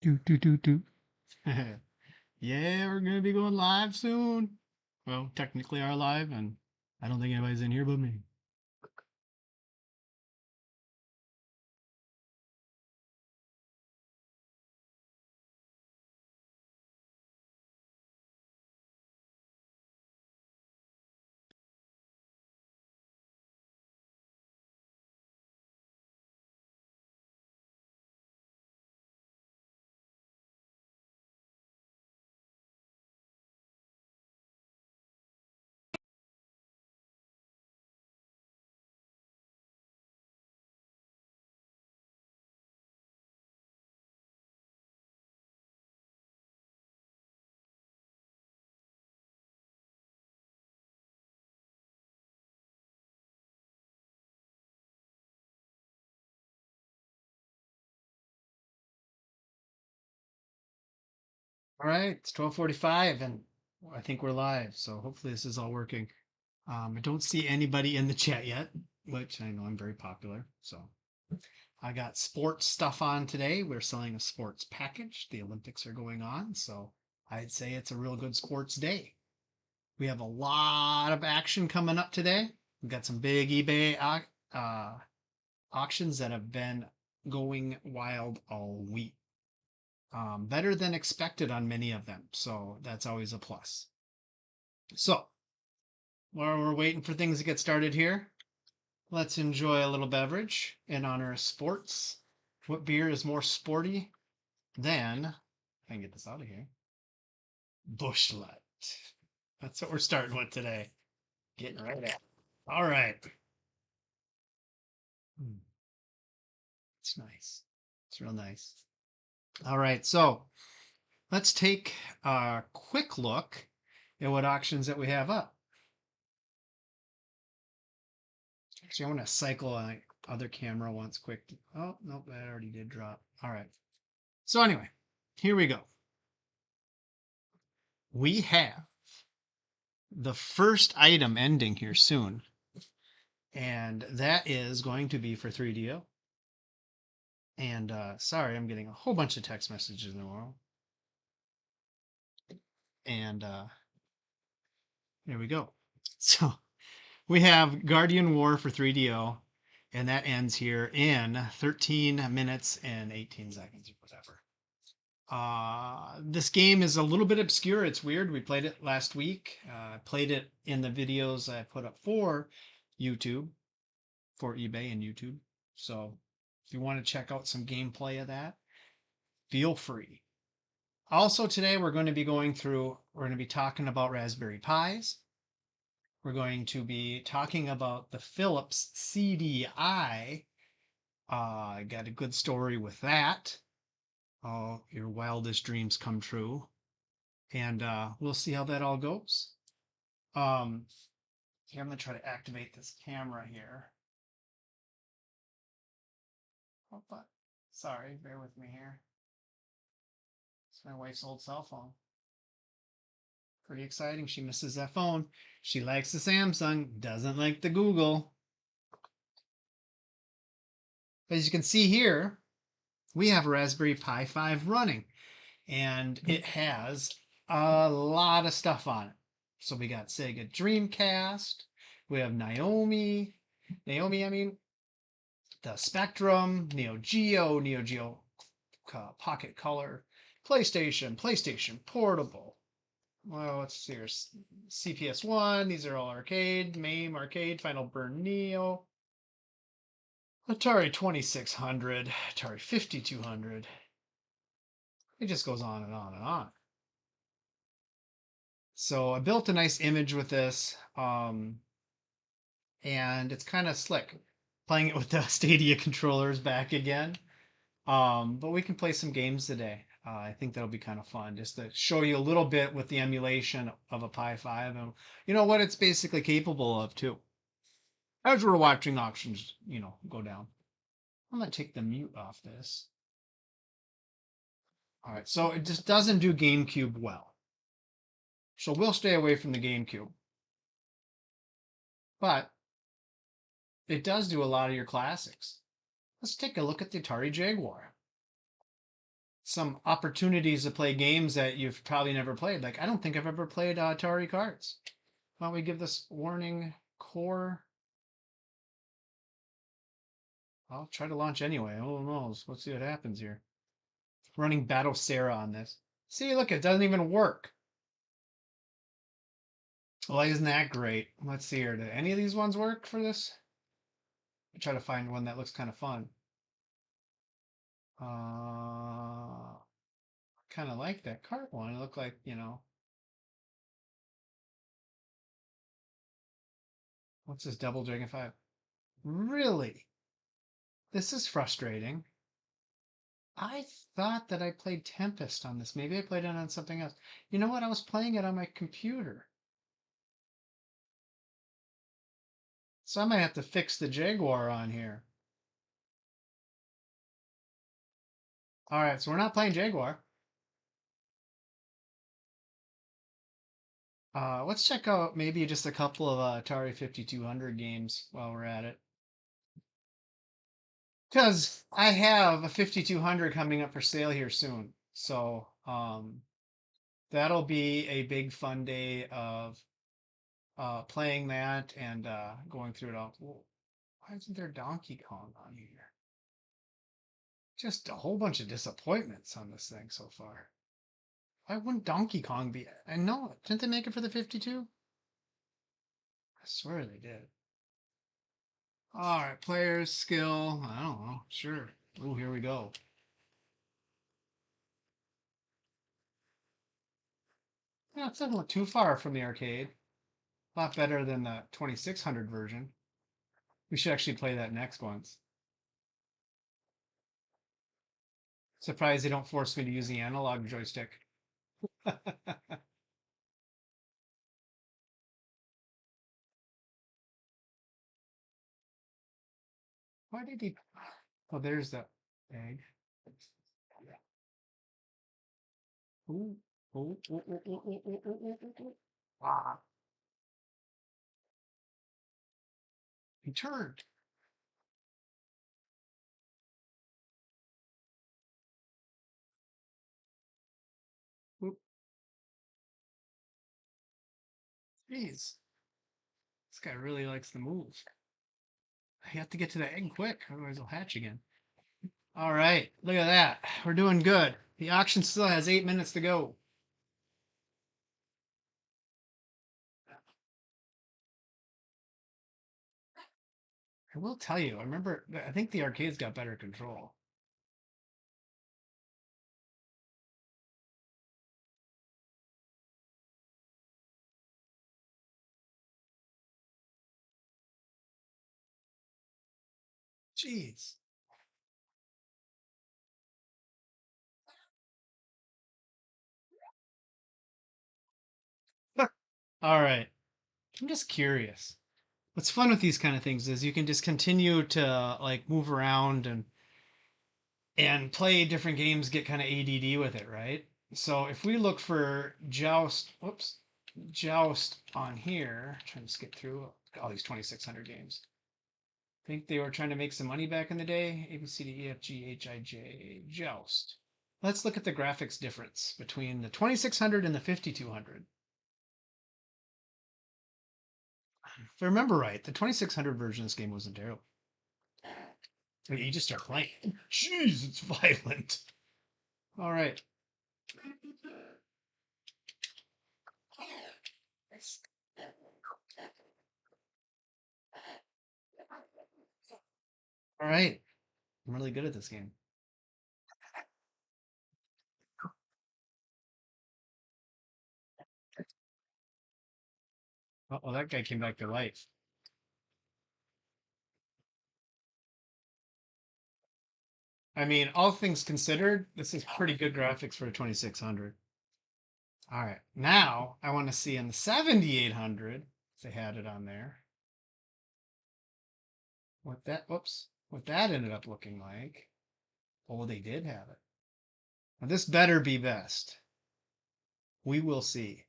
Do do do do. Yeah, we're gonna be going live soon. Well, technically are live, and I don't think anybody's in here but me. All right, it's 12:45, and I think we're live. So hopefully this is all working. I don't see anybody in the chat yet, which I know I'm very popular. So I got sports stuff on today. We're selling a sports package. The Olympics are going on, so I'd say it's a real good sports day. We have a lot of action coming up today. We've got some big eBay auctions that have been going wild all week. Better than expected on many of them, so that's always a plus. So while we're waiting for things to get started here, let's enjoy a little beverage in honor of sports. What beer is more sporty than, I can get this out of here, Busch Light. That's what we're starting with today. Getting right at it. All right. It's nice. It's real nice. All right, so let's take a quick look at what auctions that we have up. Actually, I want to cycle my other camera once quick. Oh, nope, that already did drop. All right. So anyway, here we go. We have the first item ending here soon, and that is going to be for 3DO. And sorry, I'm getting a whole bunch of text messages in the world. And here we go. So we have Guardian War for 3DO, and that ends here in 13 minutes and 18 seconds or whatever. This game is a little bit obscure. It's weird. We played it last week. I played it in the videos I put up for YouTube, for eBay and YouTube. So if you want to check out some gameplay of that, feel free. Also today we're going to be talking about Raspberry Pis. We're going to be talking about the Philips CDI. I got a good story with that. Oh, your wildest dreams come true. And we'll see how that all goes. Here, I'm going to try to activate this camera here. Oh, but sorry, bear with me here. It's my wife's old cell phone. Pretty exciting. She misses that phone. She likes the Samsung, doesn't like the Google. As you can see here, we have a Raspberry Pi 5 running, and it has a lot of stuff on it. So we got Sega Dreamcast, we have Naomi, I mean, the Spectrum, Neo Geo, Pocket Color, PlayStation Portable. Well, let's see here. CPS1, these are all arcade, MAME arcade, Final Burn Neo, Atari 2600, Atari 5200. It just goes on and on and on. So I built a nice image with this, and it's kind of slick. Playing it with the Stadia controllers back again. But we can play some games today. I think that'll be kind of fun just to show you a little bit with the emulation of a Pi 5 and you know what it's basically capable of too. As we're watching auctions, go down. I'm gonna take the mute off this. All right, so it just doesn't do GameCube well. So we'll stay away from the GameCube. But it does do a lot of your classics. Let's take a look at the Atari Jaguar. some opportunities to play games that you've probably never played. Like I don't think I've ever played Atari cards. Why don't we give this warning core? I'll try to launch anyway. Who knows? Let's see what happens here. Running Battle Sarah on this. See, look, it doesn't even work. Well, isn't that great? Let's see here. Do any of these ones work for this? I try to find one that looks kind of fun. Kind of like that cart one. It looked like, what's this Double Dragon 5? Really? This is frustrating. I thought that I played Tempest on this. Maybe I played it on something else. You know what? I was playing it on my computer. So I might have to fix the Jaguar on here. All right, so we're not playing Jaguar. Let's check out maybe just a couple of Atari 5200 games while we're at it. Because I have a 5200 coming up for sale here soon. So that'll be a big fun day of playing that and going through it all. Whoa, why isn't there Donkey Kong on here? Just a whole bunch of disappointments on this thing so far. Why wouldn't Donkey Kong be? I know it. Didn't they make it for the 52? I swear they did. All right, players, skill. I don't know. Sure. Oh, here we go. Yeah, it doesn't look too far from the arcade. A lot better than the 2600 version. We should actually play that next once. Surprised they don't force me to use the analog joystick. Why did he? Oh, there's the egg. Ooh, ooh, ooh, ooh, ooh, ooh, ooh, ooh, ooh, ooh. Ah, he turned. Oop, jeez, this guy really likes the move. You have to get to the egg quick, otherwise he'll hatch again. All right, look at that. We're doing good. The auction still has 8 minutes to go. I will tell you, I think the arcade's got better control. Jeez. All right. I'm just curious. What's fun with these kind of things is you can just continue to like move around and play different games, get kind of ADD with it, right? So if we look for Joust, whoops, Joust on here, trying to skip through all these 2600 games. Think they were trying to make some money back in the day. A B C D E F G H I J Joust. Let's look at the graphics difference between the 2600 and the 5200. If I remember right, the 2600 version of this game wasn't terrible. You just start playing. Jeez, it's violent. All right. All right. I'm really good at this game. Oh, well, that guy came back to life. I mean, all things considered, this is pretty good graphics for a 2600. All right. Now I want to see in the 7800, if they had it on there, what that ended up looking like. Oh, they did have it. Now this better be best. We will see.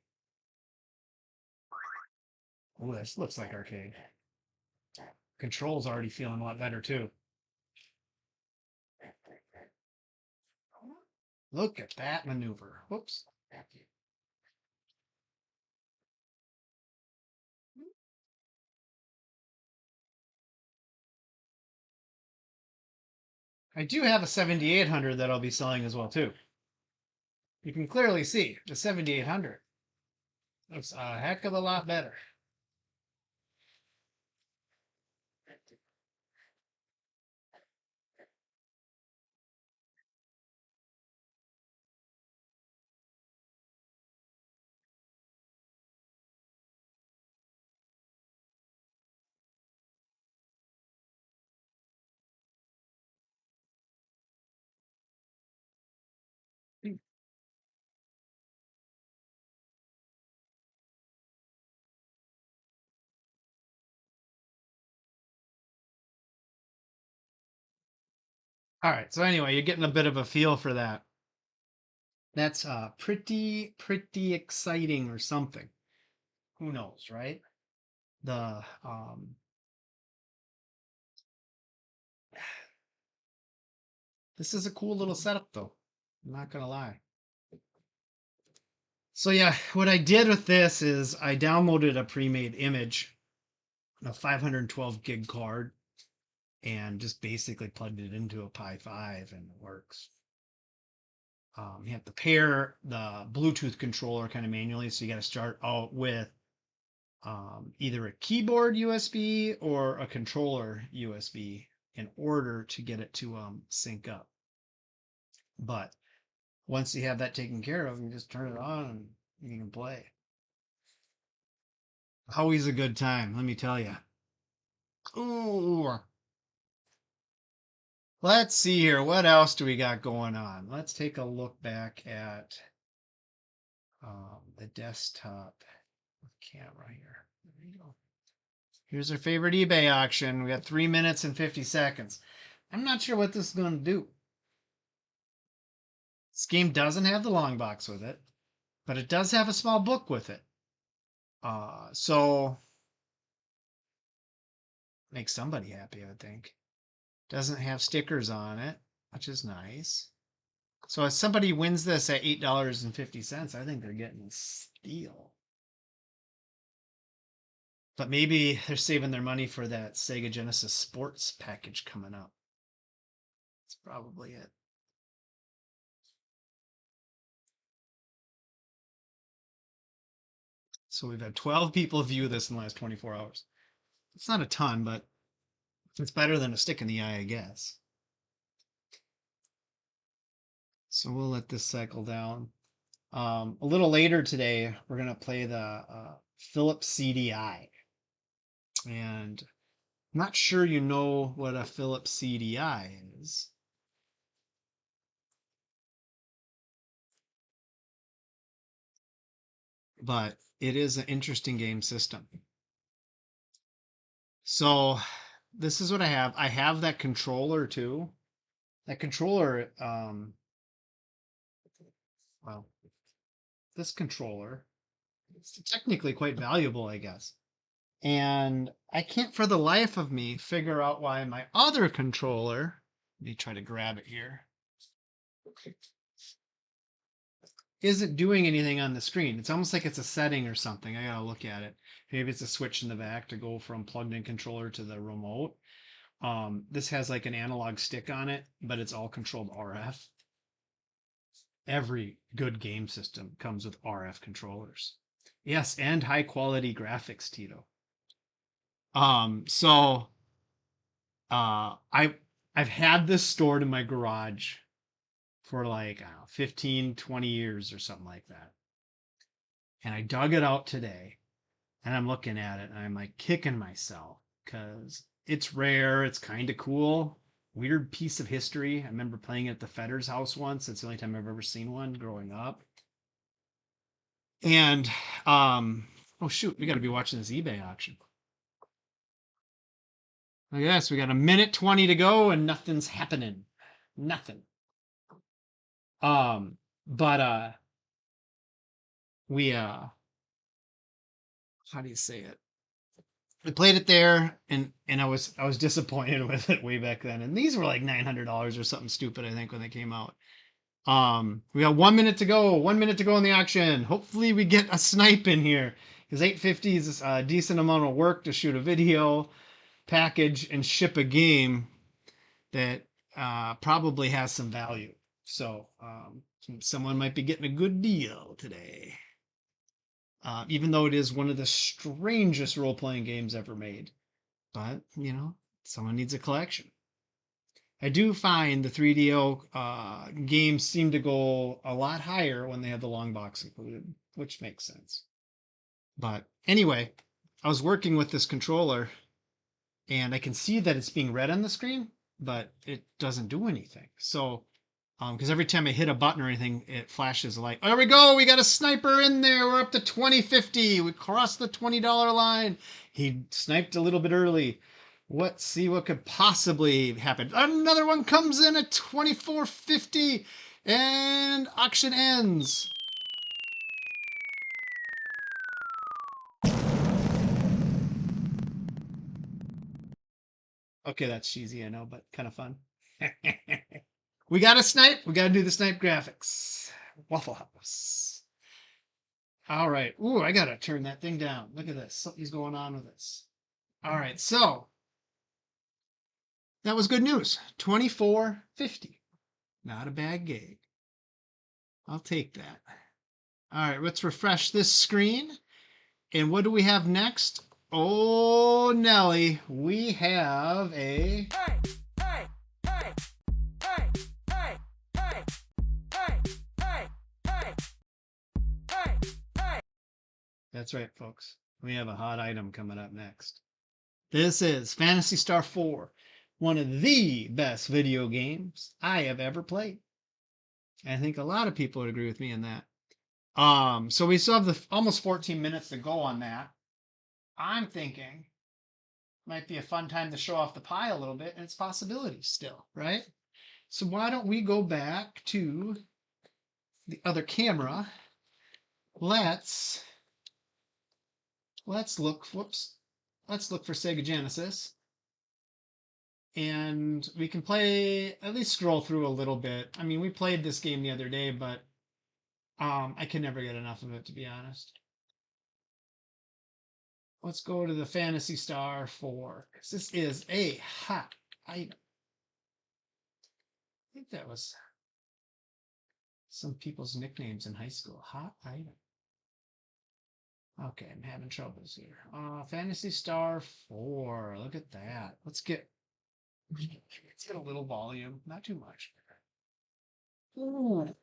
Oh, this looks like arcade. Controls already feeling a lot better too. Look at that maneuver. Whoops. I do have a 7800 that I'll be selling as well too. You can clearly see the 7800 looks a heck of a lot better. All right. So anyway, you're getting a bit of a feel for that. That's pretty exciting or something. Who knows, right? The this is a cool little setup though. I'm not gonna lie. So yeah, what I did with this is I downloaded a pre-made image, a 512 gig card, and just basically plugged it into a Pi 5 and it works. You have to pair the Bluetooth controller kind of manually, so you got to start out with either a keyboard USB or a controller USB in order to get it to sync up. But once you have that taken care of, you just turn it on and you can play. Always a good time, let me tell you. Ooh. Let's see here. What else do we got going on? Let's take a look back at the desktop camera here. There you go. Here's our favorite eBay auction. We got 3 minutes and 50 seconds. I'm not sure what this is going to do. This game doesn't have the long box with it, but it does have a small book with it. So makes somebody happy, I would think. Doesn't have stickers on it, which is nice. So if somebody wins this at $8.50, I think they're getting a steal. But maybe they're saving their money for that Sega Genesis Sports package coming up. That's probably it. So we've had 12 people view this in the last 24 hours. It's not a ton, but it's better than a stick in the eye, I guess. So we'll let this cycle down. A little later today, we're going to play the Philips CDI. And I'm not sure you know what a Philips CDI is. But it is an interesting game system. So this is what I have. I have that controller too. That controller, well, this controller, it's technically quite valuable, I guess. And I can't for the life of me figure out why my other controller, let me try to grab it here, isn't doing anything on the screen. It's almost like it's a setting or something. I gotta look at it. Maybe it's a switch in the back to go from plugged in controller to the remote. This has like an analog stick on it, but it's all controlled RF. Every good game system comes with RF controllers. Yes, and high quality graphics, Tito. So I've had this stored in my garage for like, I don't know, 15, 20 years or something like that. And I dug it out today and I'm looking at it and I'm like kicking myself because it's rare, it's kind of cool. Weird piece of history. I remember playing it at the Fedder's house once. It's the only time I've ever seen one growing up. And oh shoot, we got to be watching this eBay auction. I guess we got a minute 20 to go and nothing's happening. Nothing. But we how do you say it? I played it there and I was disappointed with it way back then. And these were like $900 or something stupid, I think, when they came out. We got 1 minute to go. 1 minute to go in the auction. Hopefully we get a snipe in here because 850 is a decent amount of work to shoot a video, package, and ship a game that probably has some value. So someone might be getting a good deal today. Even though it is one of the strangest role-playing games ever made. But, you know, someone needs a collection. I do find the 3DO games seem to go a lot higher when they have the long box included, which makes sense. But anyway, I was working with this controller and I can see that it's being read on the screen, but it doesn't do anything. So, because every time I hit a button or anything, it flashes a light. There we go. We got a sniper in there. We're up to 2050. We crossed the $20 line. He sniped a little bit early. Let's see what could possibly happen. Another one comes in at 2450 and auction ends. Okay, that's cheesy, I know, but kind of fun. We got a snipe. We got to do the snipe graphics. Waffle House. All right. Ooh, I got to turn that thing down. Look at this. Something's going on with this. All right. So that was good news. 2450. Not a bad gig. I'll take that. All right. Let's refresh this screen. And what do we have next? Oh, Nelly. We have a... That's right, folks. We have a hot item coming up next. This is Phantasy Star 4, one of the best video games I have ever played. I think a lot of people would agree with me on that. So we still have almost 14 minutes to go on that. I'm thinking might be a fun time to show off the pie a little bit and its possibilities still, right? So why don't we go back to the other camera? Let's look, let's look for Sega Genesis. And we can play, at least scroll through a little bit. I mean, we played this game the other day, but I can never get enough of it, to be honest. Let's go to the Phantasy Star 4, because this is a hot item. I think that was some people's nicknames in high school. Hot item. Okay, I'm having troubles here. Phantasy Star 4. Look at that. Let's get a little volume, not too much. Ooh.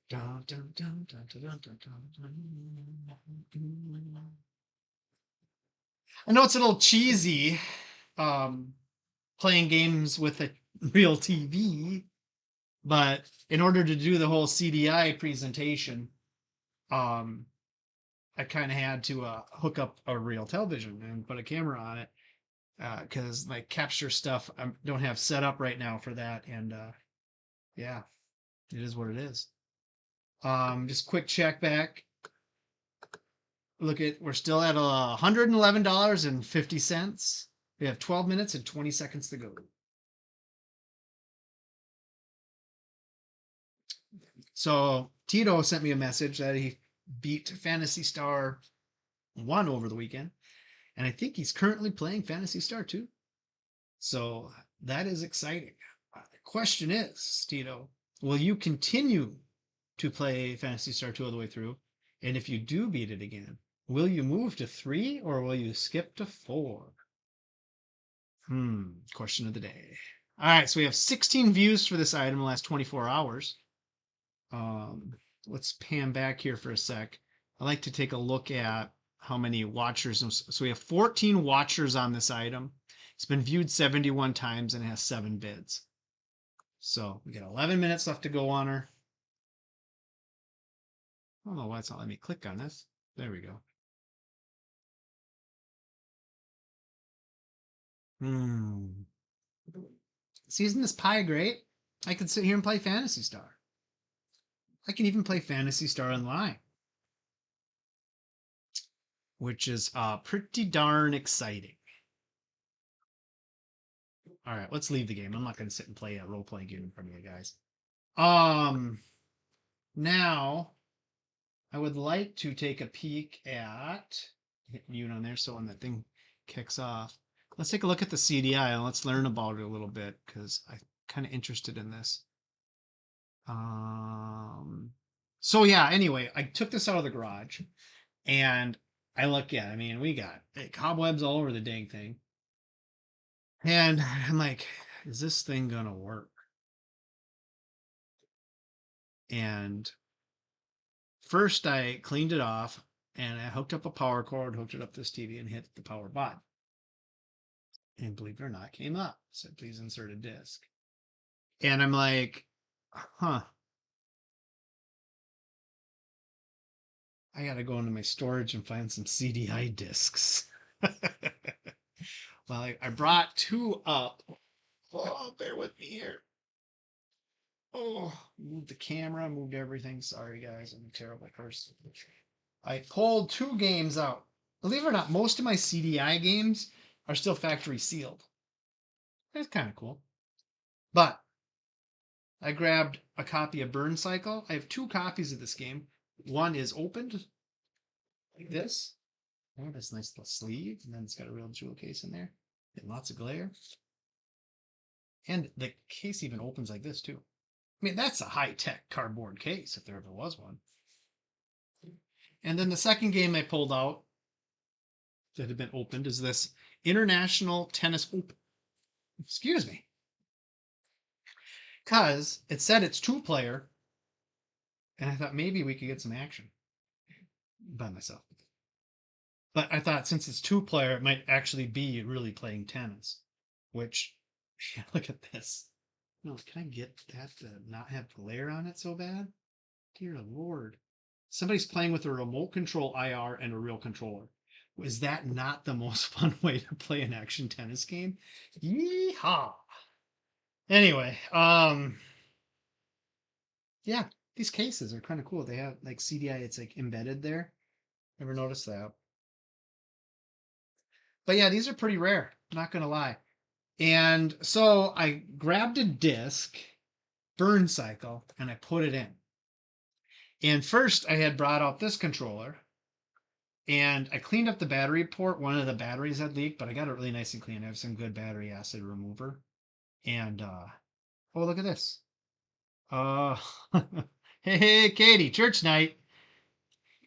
Dun, dun, dun, dun, dun, dun, dun, dun. I know it's a little cheesy, playing games with a real TV, but in order to do the whole CDI presentation, I kind of had to hook up a real television and put a camera on it because my capture stuff I don't have set up right now for that, and yeah, it is what it is. Just quick check back. Look at, we're still at $111.50. We have 12 minutes and 20 seconds to go. So Tito sent me a message that he beat Phantasy Star 1 over the weekend. And I think he's currently playing Phantasy Star 2. So that is exciting. The question is, Tito, will you continue to play Phantasy Star 2 all the way through? And if you do beat it again, will you move to 3 or will you skip to 4? Question of the day. All right, so we have 16 views for this item in the last 24 hours. Let's pan back here for a sec. I like to take a look at how many watchers. So we have 14 watchers on this item. It's been viewed 71 times and it has 7 bids. So we got 11 minutes left to go on her. I don't know why it's not letting me click on this. There we go. See, isn't this pie great? I could sit here and play Phantasy Star. I can even play Phantasy Star Online, which is pretty darn exciting. All right, let's leave the game. I'm not going to sit and play a role-playing game in front of you guys. Now I would like to take a peek at hit mute on there so when that thing kicks off. Let's take a look at the CDI and let's learn about it a little bit because I'm kind of interested in this. Um, so yeah, anyway, I took this out of the garage and I look at it. I mean, we got cobwebs all over the dang thing. And I'm like, is this thing gonna work? And first I cleaned it off and I hooked up a power cord, hooked it up to this TV and hit the power button. And believe it or not, came up. Said, please insert a disc. And I'm like, huh, I gotta go into my storage and find some CDI discs. Well, I brought two up. Oh, bear with me here. Oh, moved the camera, moved everything. Sorry, guys, I'm a terrible person. I pulled two games out. Believe it or not, most of my CDI games are still factory sealed. That's kind of cool. But I grabbed a copy of Burn Cycle. I have two copies of this game. One is opened like this. Oh, that's a nice little sleeve. And then it's got a real jewel case in there. And lots of glare. And the case even opens like this too. I mean, that's a high-tech cardboard case if there ever was one. And then the second game I pulled out that had been opened is this International Tennis Open. Excuse me. Because it said it's two-player, and I thought maybe we could get some action by myself. But I thought since it's two-player, it might actually be really playing tennis, which, yeah, look at this. No, can I get that to not have glare on it so bad? Dear Lord. Somebody's playing with a remote control IR and a real controller. Is that not the most fun way to play an action tennis game? Yeehaw. Anyway, yeah, these cases are kind of cool. They have like CDI, it's like embedded there. Never noticed that. But yeah, these are pretty rare, not gonna lie. And so I grabbed a disc, Burn Cycle, and I put it in. And first I had brought out this controller and I cleaned up the battery port. One of the batteries had leaked, but I got it really nice and clean. I have some good battery acid remover. And oh, look at this. Uh hey, Katie, church night.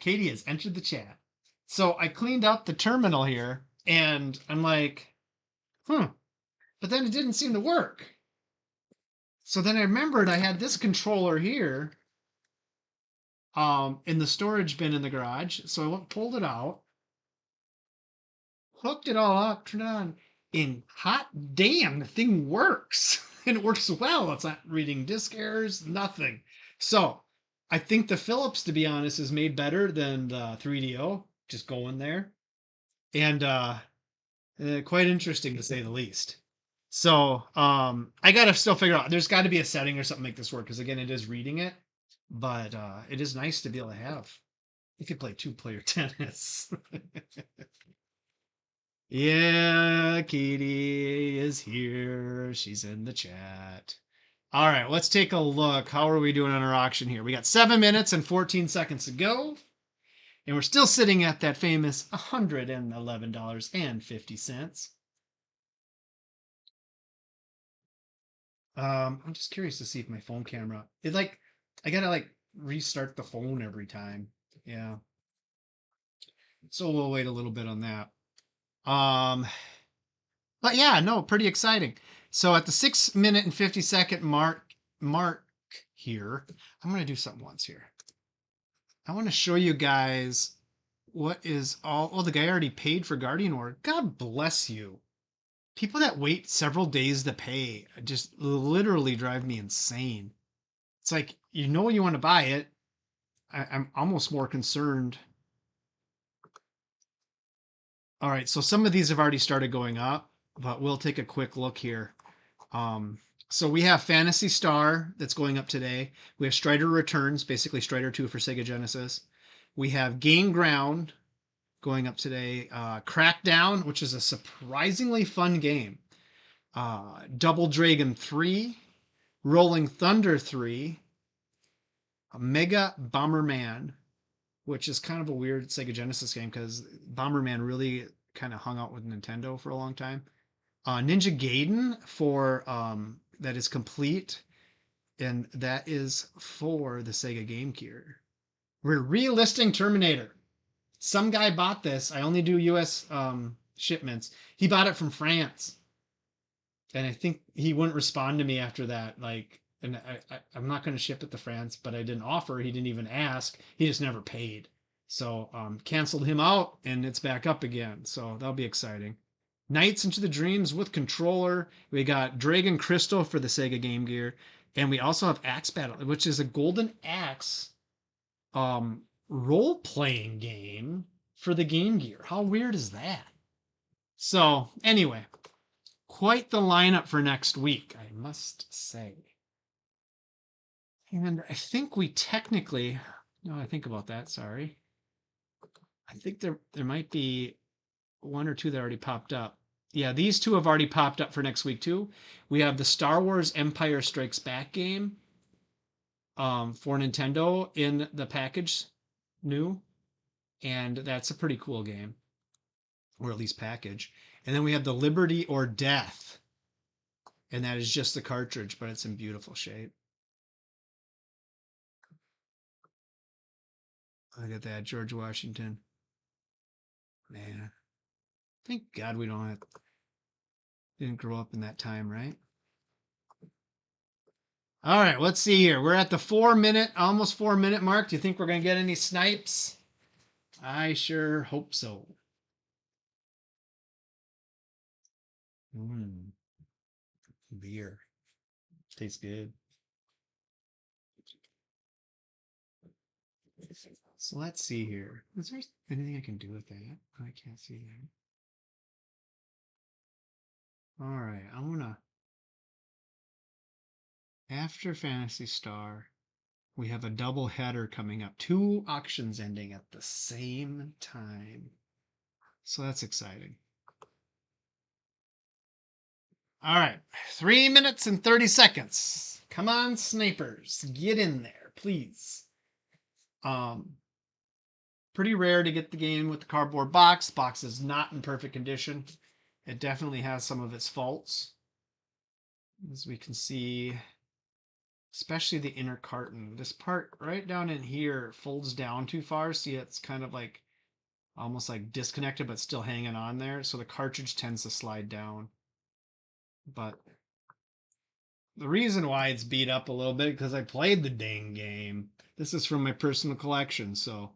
Katie has entered the chat. So I cleaned up the terminal here and I'm like, but then it didn't seem to work. So then I remembered I had this controller here in the storage bin in the garage. So I went pulled it out, hooked it all up, turned it on, and hot damn, the thing works. And it works well. It's not reading disk errors, nothing. So I think the Philips, to be honest, is made better than the 3DO. Just going there. And quite interesting to say the least. So I gotta still figure out. There's got to be a setting or something to make this work because again, it is reading it, but it is nice to be able to have. You could play two-player tennis. Yeah, Katie is here. She's in the chat. All right, let's take a look. How are we doing on our auction here? We got 7 minutes and 14 seconds to go. And we're still sitting at that famous $111.50. I'm just curious to see if my phone camera, I gotta restart the phone every time. Yeah. So we'll wait a little bit on that. Um, but yeah, no, pretty exciting. So at the 6 minute and 50 second mark here, I'm gonna do something once here. I want to show you guys what is all. Oh, the guy already paid for Guardian War. God bless you. People that wait several days to pay just literally drive me insane. It's like you know you want to buy it. I'm almost more concerned. All right, so some of these have already started going up, but we'll take a quick look here. Um, so we have Phantasy Star that's going up today. We have Strider Returns, basically Strider 2 for Sega Genesis. We have Gain Ground going up today. Crackdown, which is a surprisingly fun game. Double Dragon 3. Rolling Thunder 3, a Mega Bomberman, which is kind of a weird Sega Genesis game because Bomberman really kind of hung out with Nintendo for a long time. Ninja Gaiden for that is complete, and that is for the Sega Game Gear. We're relisting Terminator. Some guy bought this. I only do U.S. Shipments. He bought it from France, and I think he wouldn't respond to me after that. Like, and I'm not going to ship it to France, but I didn't offer. He didn't even ask. He just never paid. So canceled him out, and it's back up again. So that'll be exciting. Nights into the Dreams with controller. We got Dragon Crystal for the Sega Game Gear, and we also have Axe Battle, which is a Golden Axe role playing game for the Game Gear. How weird is that? So anyway, quite the lineup for next week, I must say. And I think we technically, no, I think about that, sorry. I think there might be one or two that already popped up. Yeah, these two have already popped up for next week too. We have the Star Wars Empire Strikes Back game for Nintendo in the package new, and that's a pretty cool game, or at least package. And then we have the Liberty or Death, and that is just the cartridge, but it's in beautiful shape. Look at that, George Washington. Man, thank God we didn't grow up in that time, right? All right, let's see here. We're at the almost 4 minute mark. Do you think we're going to get any snipes? I sure hope so. Beer. Tastes good. So let's see here. Is there anything I can do with that? I can't see that. All right, I'm gonna, after Phantasy Star, we have a double header coming up. 2 auctions ending at the same time. So that's exciting. All right, 3 minutes and 30 seconds. Come on, snipers, get in there, please. Pretty rare to get the game with the cardboard box. Box is not in perfect condition. It definitely has some of its faults, as we can see, especially the inner carton. This part right down in here folds down too far. See, it's kind of like almost like disconnected, but still hanging on there. So the cartridge tends to slide down. But the reason why it's beat up a little bit because I played the dang game. This is from my personal collection, so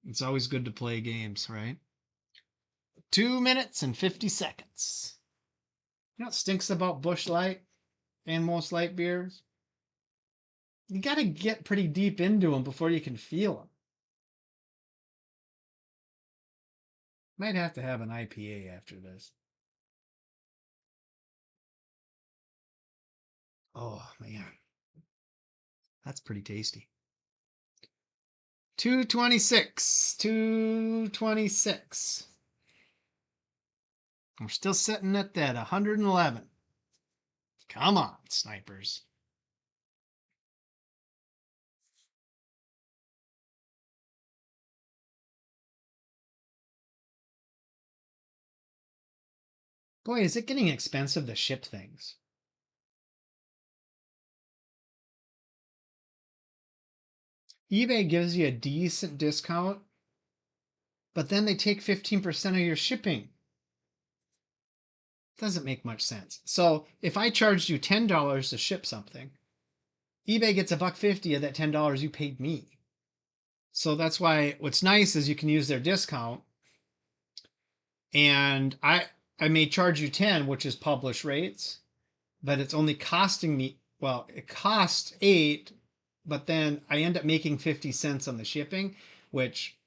it's always good to play games, right? 2 minutes and 50 seconds. You know what stinks about Busch Light and most light beers? You got to get pretty deep into them before you can feel them. Might have to have an IPA after this. Oh, man. That's pretty tasty. 226. 226. We're still sitting at that 111. Come on, snipers. Boy, is it getting expensive to ship things. eBay gives you a decent discount, but then they take 15% of your shipping. Doesn't make much sense. So if I charged you $10 to ship something, eBay gets $1.50 of that $10 you paid me. So that's why what's nice is you can use their discount, and I may charge you 10, which is published rates, but it's only costing me, well, it costs 8, but then I end up making 50 cents on the shipping, which,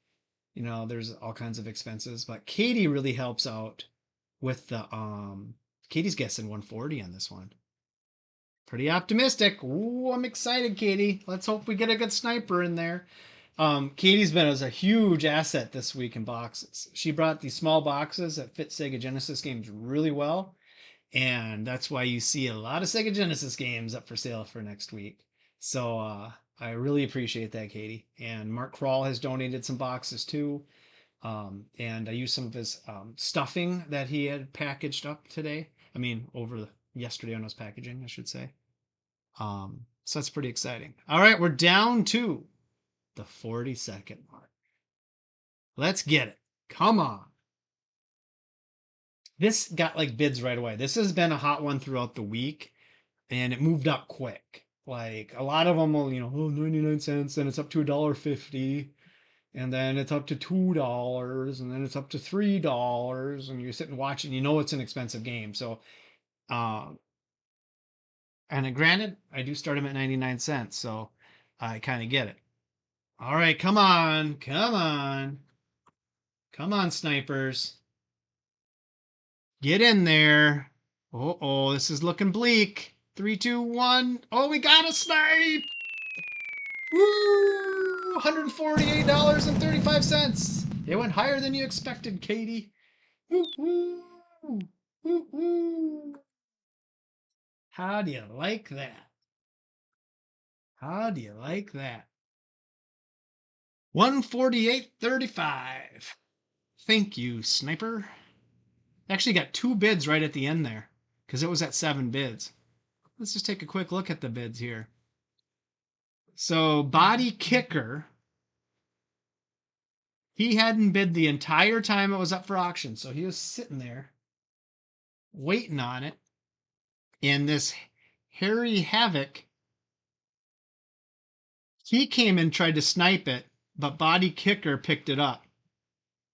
there's all kinds of expenses, but Katie really helps out with the Katie's guessing 140 on this one. Pretty optimistic. Ooh, I'm excited, Katie. Let's hope we get a good sniper in there. Katie's been as a huge asset this week in boxes. She brought these small boxes that fit Sega Genesis games really well, And that's why you see a lot of Sega Genesis games up for sale for next week. So I really appreciate that, Katie. And Mark Kroll has donated some boxes too. And I used some of his stuffing that he had packaged up today. I mean, yesterday on his packaging, I should say. So that's pretty exciting. All right, we're down to the 40-second mark. Let's get it. Come on. This got like bids right away. This has been a hot one throughout the week, and it moved up quick. Like a lot of them will, 99 cents, and it's up to $1.50, and then it's up to $2, and then it's up to $3, and you're sitting watching. It's an expensive game. So, uh, and granted, I do start them at 99 cents, so I kind of get it. All right, come on, come on, come on, snipers, get in there. Oh, this is looking bleak. 3, 2, 1. Oh, we got a snipe! Woo! $148.35. It went higher than you expected, Katie. Woo-hoo! Woo-hoo! How do you like that? How do you like that? 148.35. Thank you, Sniper. Actually got 2 bids right at the end there because it was at 7 bids. Let's just take a quick look at the bids here. So Body Kicker, he hadn't bid the entire time it was up for auction. So he was sitting there waiting on it. And this Harry Havoc, he came and tried to snipe it, but Body Kicker picked it up.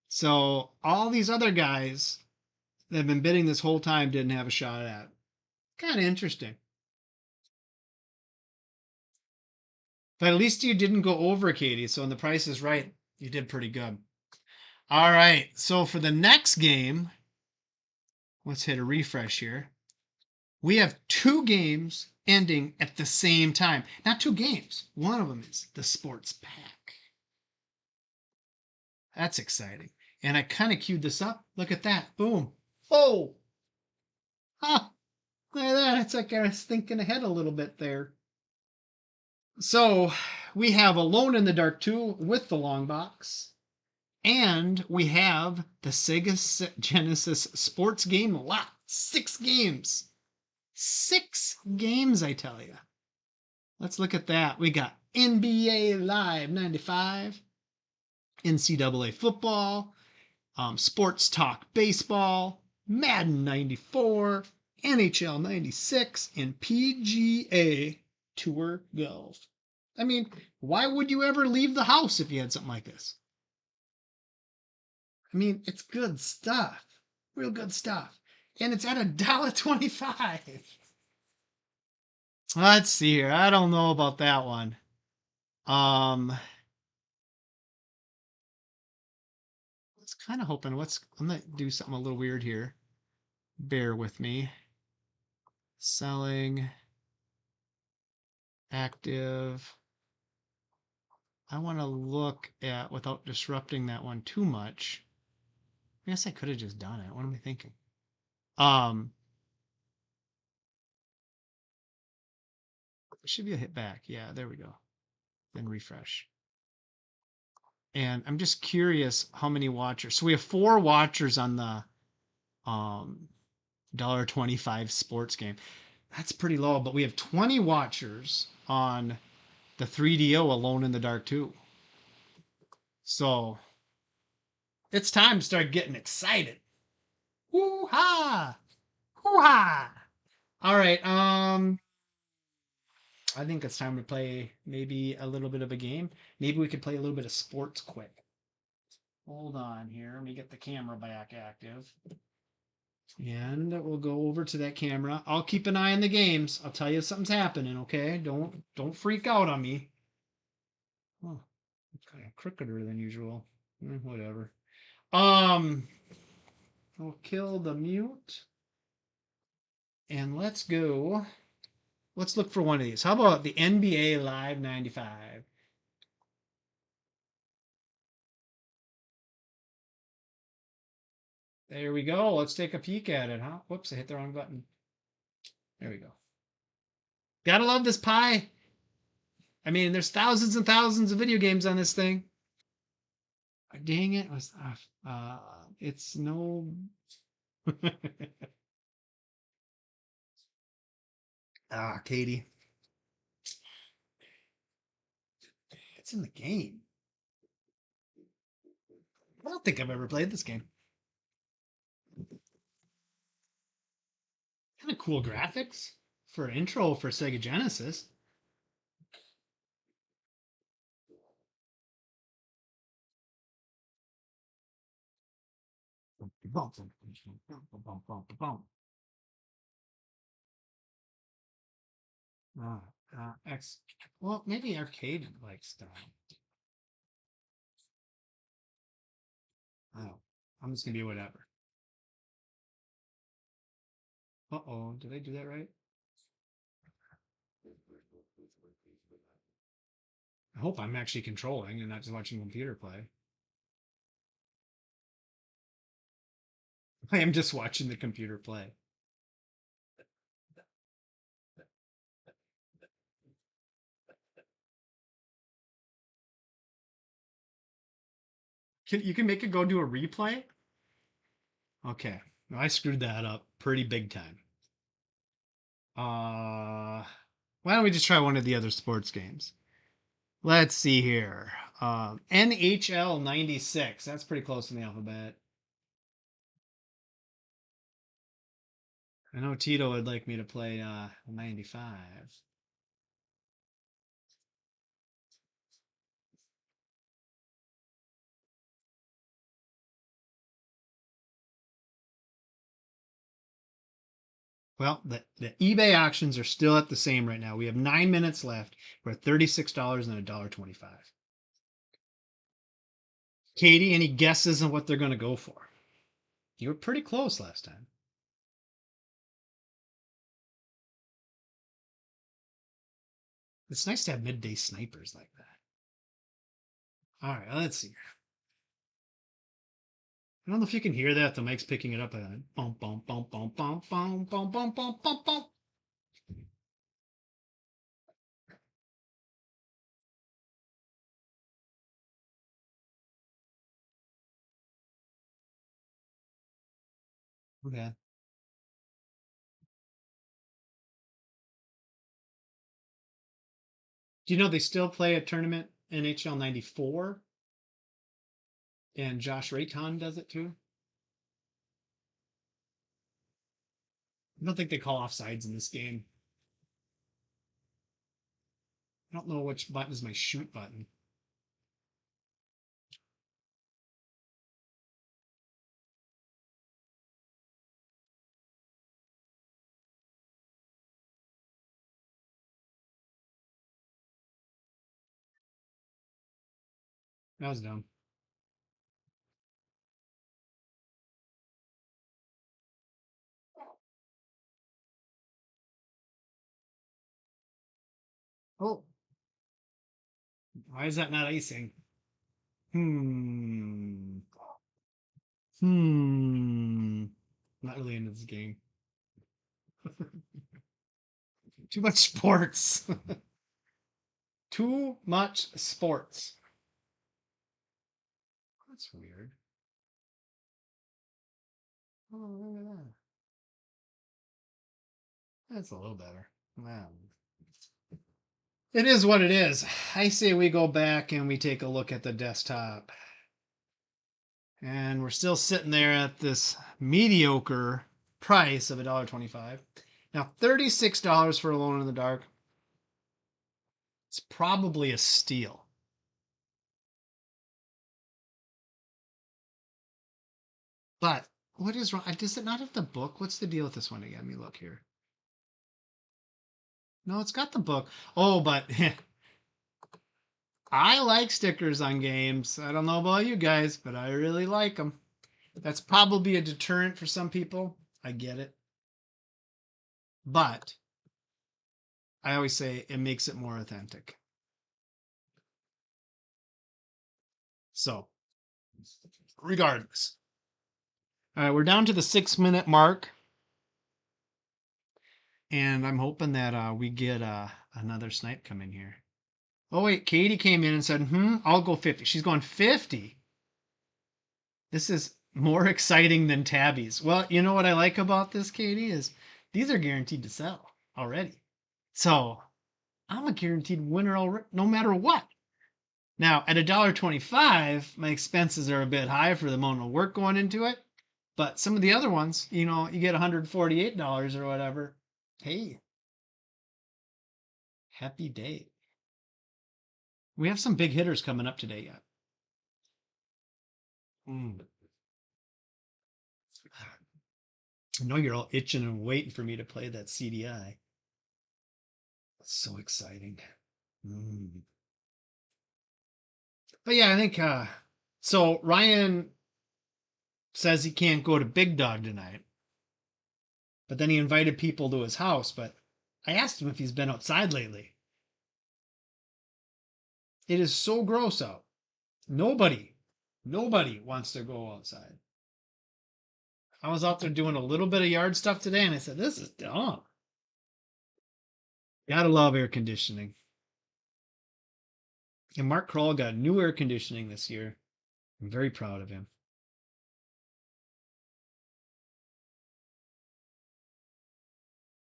So all these other guys that have been bidding this whole time didn't have a shot at it. Kind of interesting. But at least you didn't go over, Katie. So when the price is right, you did pretty good. All right. So for the next game, let's hit a refresh here. We have 2 games ending at the same time. Not 2 games. One of them is the sports pack. That's exciting. And I kind of queued this up. Look at that. Boom. Oh. Huh. Look at that. It's like I was thinking ahead a little bit there. So we have Alone in the Dark 2 with the long box. And we have the Sega Genesis sports game lot. 6 games. 6 games, I tell you. Let's look at that. We got NBA Live 95, NCAA football, Sports Talk baseball, Madden 94, NHL 96, and PGA Tour Golf. I mean, why would you ever leave the house if you had something like this? I mean, it's good stuff. Real good stuff. And it's at $1.25. Let's see here. I don't know about that one. I was kind of hoping I'm gonna do something a little weird here. Bear with me. Selling active. I want to look at without disrupting that one too much. I guess I could have just done it. What am I thinking? Should be a hit back. Yeah, there we go. Then refresh. And I'm just curious how many watchers. So we have 4 watchers on the $1.25 sports game. That's pretty low, but we have 20 watchers on the 3DO Alone in the Dark 2. So it's time to start getting excited. Woo-ha! Woo-ha! All right, I think it's time to play maybe a little bit of a game. Maybe we could play a little bit of sports quick. Hold on here. Let me get the camera back active. And we'll go over to that camera. I'll keep an eye on the games. I'll tell you if something's happening, okay? Don't freak out on me. Oh, it's kind of crookeder than usual. Whatever. We'll kill the mute. And let's go. Let's look for one of these. How about the NBA Live 95? There we go. Let's take a peek at it, huh? Whoops, I hit the wrong button. There we go. Gotta love this Pi. I mean, there's thousands and thousands of video games on this thing. Dang it. It's no. Katie. It's in the game. I don't think I've ever played this game. Kind of cool graphics for an intro for Sega Genesis. X. Well, maybe arcade like style. Oh, I'm just gonna be whatever. Uh-oh, did I do that right? I hope I'm actually controlling and not just watching the computer play. I am just watching the computer play. You can make it go do a replay? Okay. No, I screwed that up pretty big time. Why don't we just try one of the other sports games? Let's see here. NHL 96. That's pretty close in the alphabet. I know Tito would like me to play 95. Well, the eBay auctions are still at the same right now. We have 9 minutes left. We're at $36 and $1.25. Katie, any guesses on what they're going to go for? You were pretty close last time. It's nice to have midday snipers like that. All right, let's see. I don't know if you can hear that. The mic's picking it up. Bum, bum, bum, bum, bum, bum, bum, bum, bum, bum, bum. Okay. Do you know they still play a tournament NHL 94? And Josh Rayton does it too? I don't think they call offsides in this game. I don't know which button is my shoot button. That was dumb. Oh, why is that not icing? Hmm. Hmm. Not really into this game. Too much sports. Too much sports. That's weird. Oh, look at that. That's a little better. Wow. It is what it is. I say we go back and we take a look at the desktop. And we're still sitting there at this mediocre price of $1.25. Now, $36 for Alone in the Dark. It's probably a steal. But what is wrong? Does it not have the book? What's the deal with this one again? Let me look here. No, it's got the book. Oh, but I like stickers on games. I don't know about you guys, but I really like them. That's probably a deterrent for some people. I get it. But I always say it makes it more authentic. So, regardless. All right, we're down to the 6 minute mark. And I'm hoping that we get another snipe come in here. Oh wait, Katie came in and said, I'll go 50. She's going 50. This is more exciting than tabbies. Well, you know what I like about this, Katie, is these are guaranteed to sell already. So I'm a guaranteed winner already, no matter what. Now, at $1.25, my expenses are a bit high for the amount of work going into it. But some of the other ones, you get $148 or whatever. Hey, happy day. We have some big hitters coming up today yet. Mm. I know you're all itching and waiting for me to play that CDI. That's so exciting. Mm. But yeah, I think so. Ryan says he can't go to Big Dog tonight, but then he invited people to his house. But I asked him if he's been outside lately. It is so gross out. Nobody wants to go outside. I was out there doing a little bit of yard stuff today, and I said, "This is dumb." Gotta love air conditioning. And Mark Kroll got new air conditioning this year. I'm very proud of him.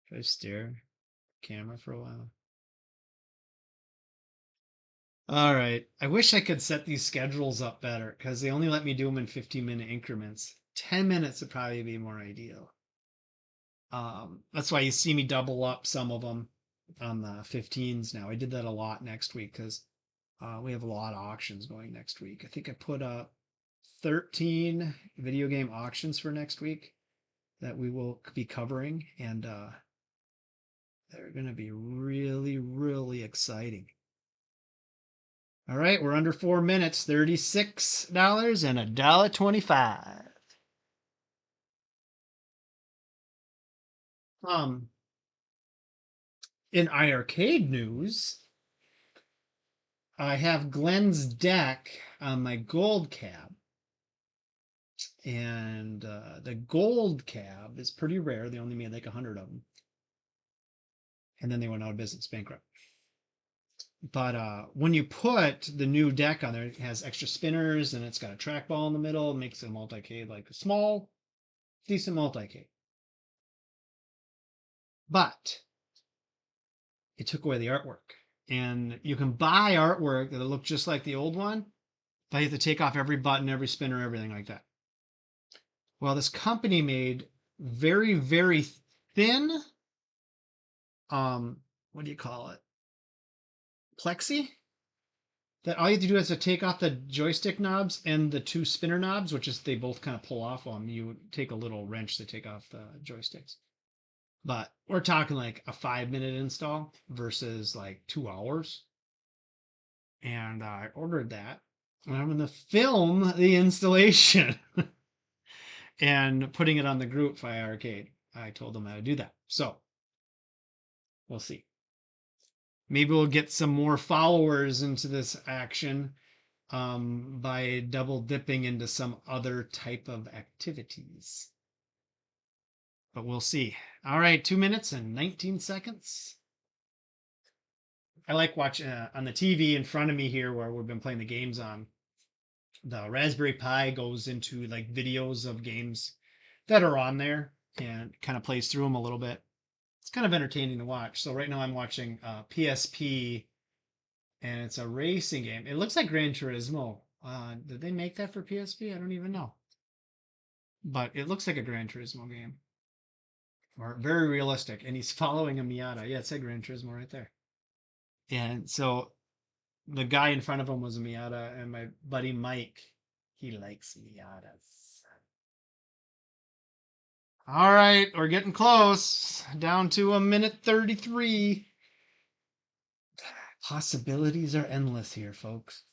Should I stare at the camera for a while? All right. I wish I could set these schedules up better because they only let me do them in 15-minute increments. 10 minutes would probably be more ideal. That's why you see me double up some of them on the 15s now. I did that a lot next week because we have a lot of auctions going next week. I think I put up 13 video game auctions for next week that we will be covering, and they're going to be really, really exciting. All right, we're under 4 minutes. $36 and $1.25. In iArcade news, I have Glenn's deck on my gold cab. And the gold cab is pretty rare. They only made like 100 of them. And then they went out of business, bankrupt. But when you put the new deck on there, it has extra spinners and it's got a trackball in the middle. It makes a multi-cade like a small, decent multi-cade. But it took away the artwork. And you can buy artwork that look just like the old one, but you have to take off every button, every spinner, everything like that. Well, this company made very, very thin, what do you call it? Plexi, that all you have to do is to take off the joystick knobs and the two spinner knobs, which is they both kind of pull off on you. Take a little wrench to take off the joysticks. But we're talking like a 5-minute install versus like 2 hours. And I ordered that. And I'm going to film the installation and putting it on the group via Arcade. I told them how to do that. So we'll see. Maybe we'll get some more followers into this action by double dipping into some other type of activities. But we'll see. All right, 2 minutes and 19 seconds. I like watching on the TV in front of me here where we've been playing the games on. The Raspberry Pi goes into like videos of games that are on there and kind of plays through them a little bit. It's kind of entertaining to watch. So right now I'm watching PSP, and it's a racing game. It looks like Gran Turismo. Did they make that for PSP? I don't even know. But it looks like a Gran Turismo game. Or very realistic. And he's following a Miata. Yeah, it said Gran Turismo right there. And so the guy in front of him was a Miata, and my buddy Mike, he likes Miatas. All right, we're getting close. Down to 1:33. Possibilities are endless here, folks.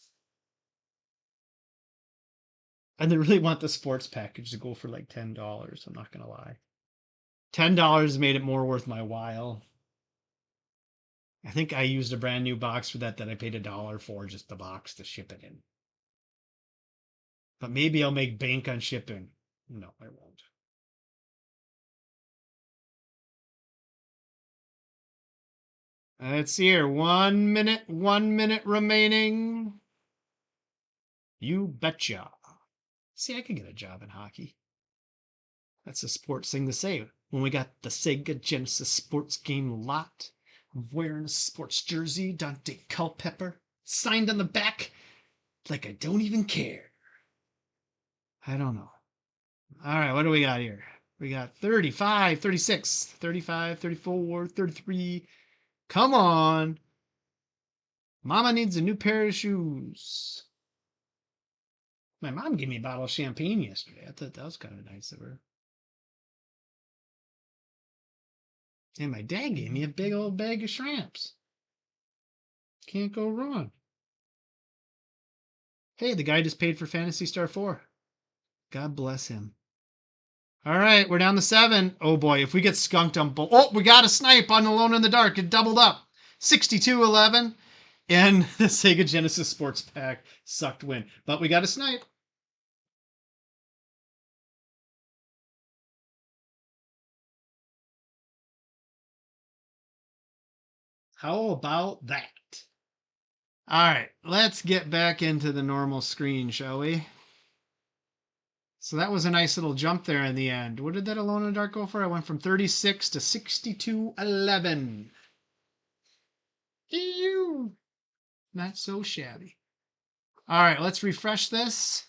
And they really want the sports package to go for like $10. I'm not gonna lie. $10 made it more worth my while. I think I used a brand new box for that I paid $1 for just the box to ship it in. But maybe I'll make bank on shipping. No, I won't. Let's see here. 1 minute remaining. You betcha. See, I could get a job in hockey. That's a sports thing to say. When we got the Sega Genesis sports game lot, I'm wearing a sports jersey, Dante Culpepper, signed on the back like I don't even care. I don't know. All right, what do we got here? We got 35, 36, 35, 34, 33. Come on. Mama needs a new pair of shoes. My mom gave me a bottle of champagne yesterday. I thought that was kind of nice of her. And my dad gave me a big old bag of shrimps. Can't go wrong. Hey, the guy just paid for Phantasy Star 4. God bless him. All right, we're down to 7. Oh boy, if we get skunked on both. Oh, we got a snipe on Alone in the Dark. It doubled up. 62-11. And the Sega Genesis Sports Pack sucked win. But we got a snipe. How about that? All right, let's get back into the normal screen, shall we? So that was a nice little jump there in the end. What did that Alone in the Dark go for? I went from 36 to 62-11. Ew. Not so shabby. All right, let's refresh this.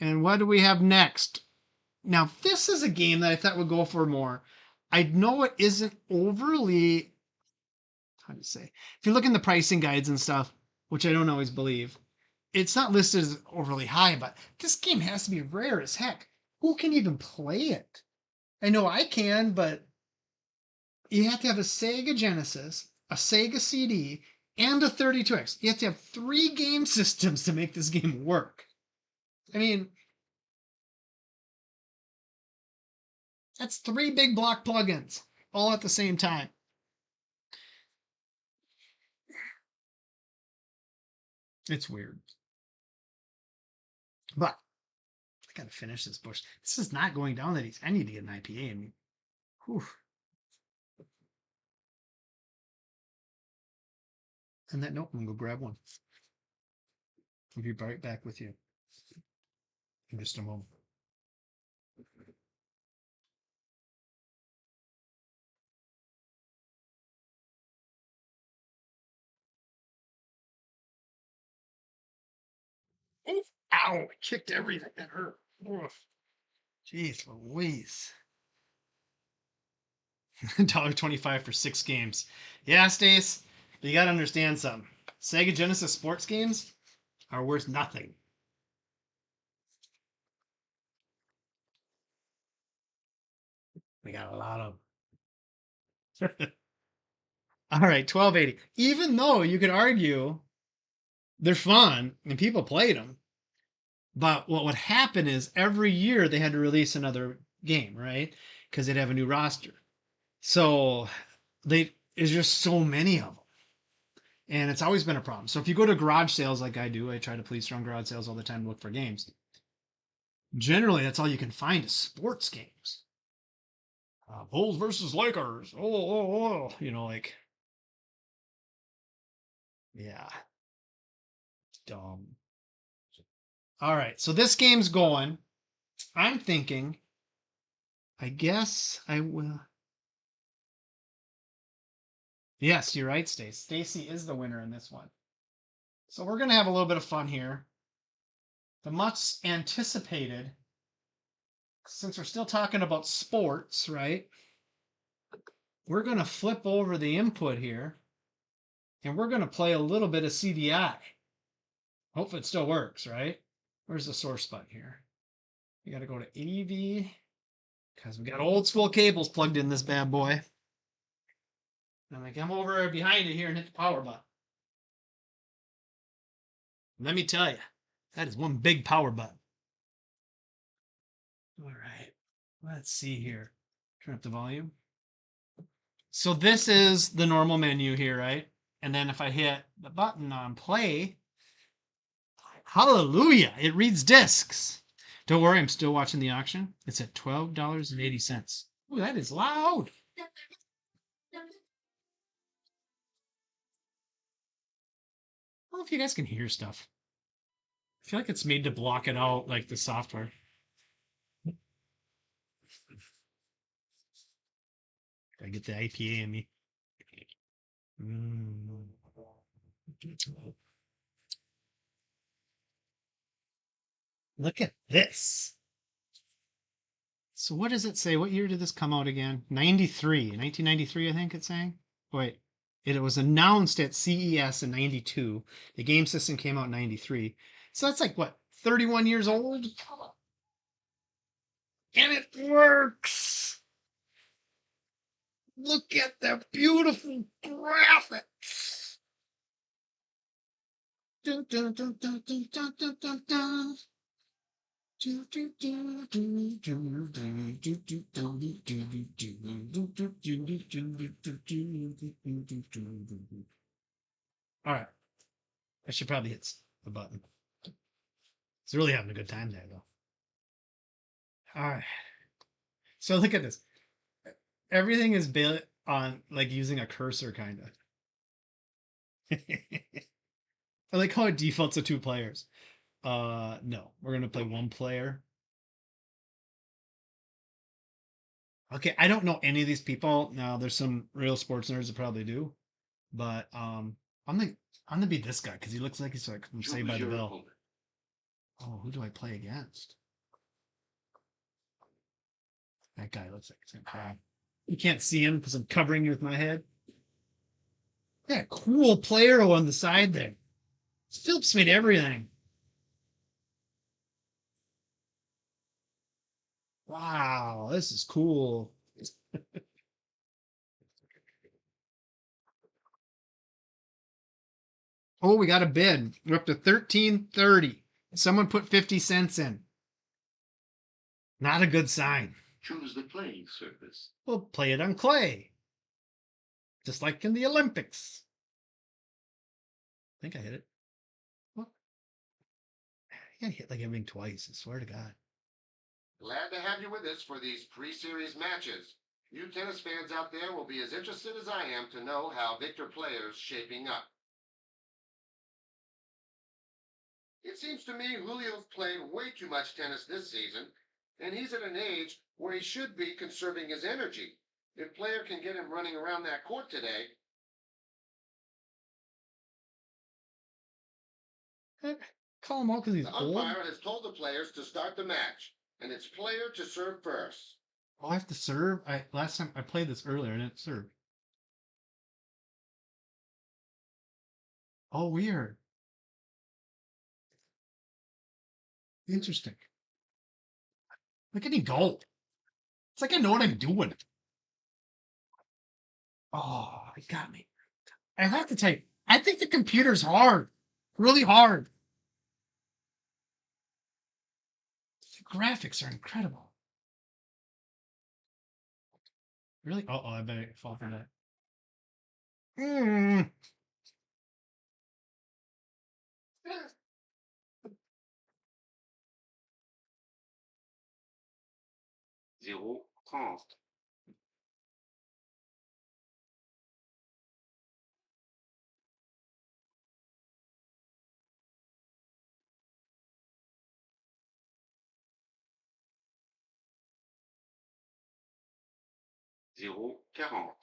And what do we have next? Now, this is a game that I thought would go for more. I know it isn't overly, how to say, if you look in the pricing guides and stuff, which I don't always believe, it's not listed as overly high, but this game has to be rare as heck. Who can even play it? I know I can, but you have to have a Sega Genesis, a Sega CD, and a 32X. You have to have 3 game systems to make this game work. I mean, that's 3 big block plugins all at the same time. It's weird. But I gotta finish this bush. This is not going down that easy. I need to get an IPA. I mean, whew. On that note, I'm gonna go grab one. I'll be right back with you in just a moment. Ow! I kicked everything. That hurt. Oof. Jeez Louise. $1.25 for 6 games. Yeah, Stace, but you gotta understand something. Sega Genesis sports games are worth nothing. We got a lot of them. All right, 1280. Even though you could argue they're fun and people played them, but what would happen is every year they had to release another game, right? Because they'd have a new roster. So there's just so many of them. And it's always been a problem. So if you go to garage sales like I do, I try to police around garage sales all the time to look for games. Generally, that's all you can find is sports games. Bulls versus Lakers. Oh. Like, yeah. Dumb. All right, so this game's going. I'm thinking, I guess I will. Yes, you're right, Stacy. Stacy is the winner in this one. So we're going to have a little bit of fun here. The much anticipated, since we're still talking about sports, right? We're going to flip over the input here, and we're going to play a little bit of CDI. Hope it still works, right? Where's the source button here? We got to go to AV, because we got old school cables plugged in this bad boy. I'm going to come over behind it here and hit the power button. Let me tell you, that is one big power button. All right, let's see here. Turn up the volume. So this is the normal menu here, right? And then if I hit the button on play, hallelujah, it reads discs. Don't worry, I'm still watching the auction. It's at $12.80. Ooh, that is loud. know if you guys can hear stuff. I feel like it's made to block it out, like the software. I get the IPA in me. Mm. Look at this. So what does it say? What year did this come out again? 93. 1993, I think it's saying. Wait. It was announced at CES in 92. The game system came out in 93. So that's like what, 31 years old? And it works. Look at the beautiful graphics. Dun, dun, dun, dun, dun, dun, dun, dun, dun. All right. I should probably hit the button. It's really having a good time there, though. All right. So look at this. Everything is built on like using a cursor, kind of. I like how it defaults to 2 players. No, we're gonna play 1 player. Okay, I don't know any of these people. Now, there's some real sports nerds that probably do, but I'm gonna I'm gonna be this guy because he looks like he's like from Saved by the Bell. Oh, who do I play against? That guy looks like he's gonna cry. You can't see him because I'm covering you with my head. Yeah, cool player on the side there. Phillips made everything. Wow, this is cool. Oh, we got a bid. We're up to 1330. Someone put 50 cents in. Not a good sign. Choose the playing surface. We'll play it on clay. Just like in the Olympics. I think I hit it. What? I gotta hit like everything twice, I swear to God. Glad to have you with us for these pre-series matches. You tennis fans out there will be as interested as I am to know how Victor Player's shaping up. It seems to me Julio's played way too much tennis this season, and he's at an age where he should be conserving his energy. If Player can get him running around that court today, Call him out because he's the old. umpire has told the players to start the match, and it's Player to serve first. Oh, I have to serve. Last time I played this earlier, I didn't serve. Oh, weird. Interesting. Look at me go. It's like I know what I'm doing. Oh, it got me. I have to tell you, I think the computer's hard. Really hard. The graphics are incredible. Really? Oh, I better fall for that. Mm. 0:30. 0:40.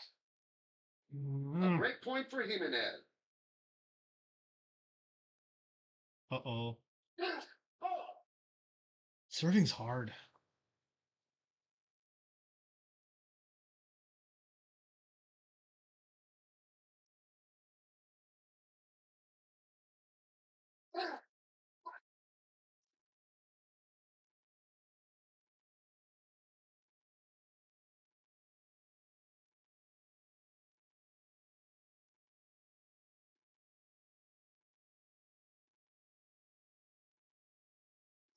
A break point for Jimenez. Uh-oh. Serving's hard.